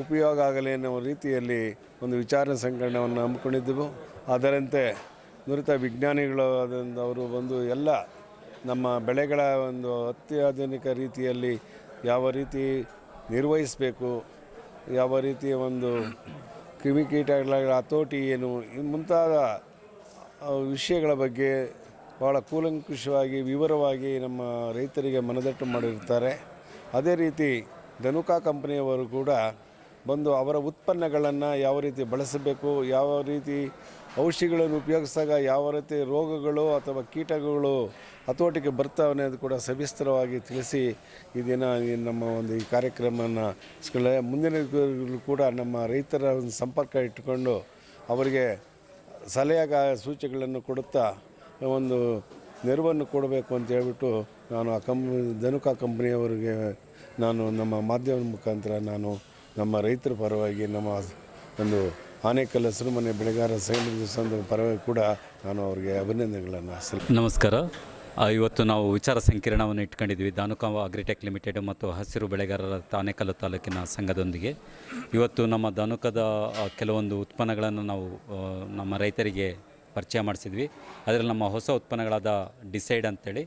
ಉಪಯೋಗ ಆಗಲಿ ಅನ್ನೋ ರೀತಿಯಲ್ಲಿ ಒಂದು ವಿಚಾರ ಸಂಕಿರಣವನ್ನು ಹಮ್ಮಿಕೊಂಡಿದ್ದೆವು. ಅದರಂತೆ ನುರಿತ ವಿಜ್ಞಾನಿಗಳು ಅವರು ಬಂದು ಎಲ್ಲ ನಮ್ಮ ಬೆಳೆಗಳ ಒಂದು ಅತ್ಯಾಧುನಿಕ ರೀತಿಯಲ್ಲಿ ಯಾವ ರೀತಿ ನಿರ್ವಹಿಸಬೇಕು, ಯಾವ ರೀತಿಯ ಒಂದು ಕ್ರಿಮಿಕೀಟಗಳ ಹತೋಟಿ ಏನು, ಮುಂತಾದ ವಿಷಯಗಳ ಬಗ್ಗೆ ಭಾಳ ಕೂಲಂಕುಷವಾಗಿ ವಿವರವಾಗಿ ನಮ್ಮ ರೈತರಿಗೆ ಮನದಟ್ಟು ಮಾಡಿರ್ತಾರೆ. ಅದೇ ರೀತಿ ಧನುಕಾ ಕಂಪನಿಯವರು ಕೂಡ ಬಂದು ಅವರ ಉತ್ಪನ್ನಗಳನ್ನು ಯಾವ ರೀತಿ ಬಳಸಬೇಕು, ಯಾವ ರೀತಿ ಔಷಧಿಗಳನ್ನು ಉಪಯೋಗಿಸಿದಾಗ ಯಾವ ರೀತಿ ರೋಗಗಳು ಅಥವಾ ಕೀಟಗಳು ಹತೋಟಿಗೆ ಬರ್ತಾವೆ ಅನ್ನೋದು ಕೂಡ ಸವಿಸ್ತರವಾಗಿ ತಿಳಿಸಿ ಈ ದಿನ ನಮ್ಮ ಒಂದು ಈ ಕಾರ್ಯಕ್ರಮವನ್ನು ಮುಂದಿನ ಕೂಡ ನಮ್ಮ ರೈತರ ಒಂದು ಸಂಪರ್ಕ ಇಟ್ಟುಕೊಂಡು ಅವರಿಗೆ ಸಲಹೆ ಸೂಚನೆಗಳನ್ನು ಕೊಡುತ್ತಾ ಒಂದು ನೆರವನ್ನು ಕೊಡಬೇಕು ಅಂತ ಹೇಳ್ಬಿಟ್ಟು ನಾನು ಆ ಧನುಕಾ ಕಂಪ್ನಿಯವರಿಗೆ ನಾನು ನಮ್ಮ ಮಾಧ್ಯಮದ ಮುಖಾಂತರ ನಾನು ನಮ್ಮ ರೈತರ ಪರವಾಗಿ ನಮ್ಮ ಒಂದು ಆನೇಕಲ್ ಹಸಿರುಮನೆ ಬೆಳೆಗಾರ ಸಂಘದ ಪರವಾಗಿ ಕೂಡ ನಾನು ಅವರಿಗೆ ಅಭಿನಂದನೆಗಳನ್ನು ನಮಸ್ಕಾರ. ಇವತ್ತು ನಾವು ವಿಚಾರ ಸಂಕಿರಣವನ್ನು ಇಟ್ಕೊಂಡಿದ್ವಿ ಧನುಕಾ ಅಗ್ರಿಟೆಕ್ ಲಿಮಿಟೆಡ್ ಮತ್ತು ಹಸಿರು ಬೆಳೆಗಾರರ ಆನೇಕಲ್ ತಾಲೂಕಿನ ಸಂಘದೊಂದಿಗೆ. ಇವತ್ತು ನಮ್ಮ ಧನುಕದ ಕೆಲವೊಂದು ಉತ್ಪನ್ನಗಳನ್ನು ನಾವು ನಮ್ಮ ರೈತರಿಗೆ ಪರಿಚಯ ಮಾಡಿಸಿದ್ವಿ. ಅದರಲ್ಲಿ ನಮ್ಮ ಹೊಸ ಉತ್ಪನ್ನಗಳಾದ ಡಿಸೈಡ್ ಅಂತೇಳಿ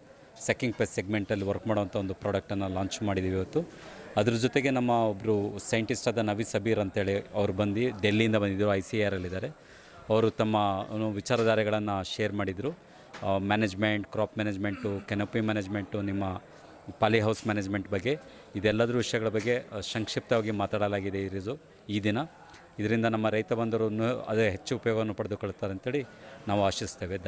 ಸೆಕ್ಕಿಂಗ್ ಪೆಸ್ಟ್ ಸೆಗ್ಮೆಂಟಲ್ಲಿ ವರ್ಕ್ ಮಾಡುವಂಥ ಒಂದು ಪ್ರಾಡಕ್ಟನ್ನು ಲಾಂಚ್ ಮಾಡಿದ್ದೀವಿ ಇವತ್ತು. ಅದ್ರ ಜೊತೆಗೆ ನಮ್ಮ ಒಬ್ಬರು ಸೈಂಟಿಸ್ಟ್ ಆದ ನವಿ ಸಬೀರ್ ಅಂತೇಳಿ ಅವರು ಬಂದು ಡೆಲ್ಲಿಯಿಂದ ಬಂದಿದ್ದರು, ICARಲ್ಲಿದ್ದಾರೆ. ಅವರು ತಮ್ಮ ವಿಚಾರಧಾರೆಗಳನ್ನು ಶೇರ್ ಮಾಡಿದರು. Management, crop management, canopy management, ನಿಮ್ಮ ಪಾಲಿ ಹೌಸ್ ಮ್ಯಾನೇಜ್ಮೆಂಟ್ ಬಗ್ಗೆ ಇದೆಲ್ಲದರ ವಿಷಯಗಳ ಬಗ್ಗೆ ಸಂಕ್ಷಿಪ್ತವಾಗಿ ಮಾತಾಡಲಾಗಿದೆ ಈ ದಿನ. ಇದರಿಂದ ನಮ್ಮ ರೈತ ಬಂಧುರು ಅದೇ ಹೆಚ್ಚು ಉಪಯೋಗವನ್ನು ಪಡೆದುಕೊಳ್ಳುತ್ತಾರೆ ಅಂತೇಳಿ ನಾವು ಆಶಿಸ್ತೇವೆ.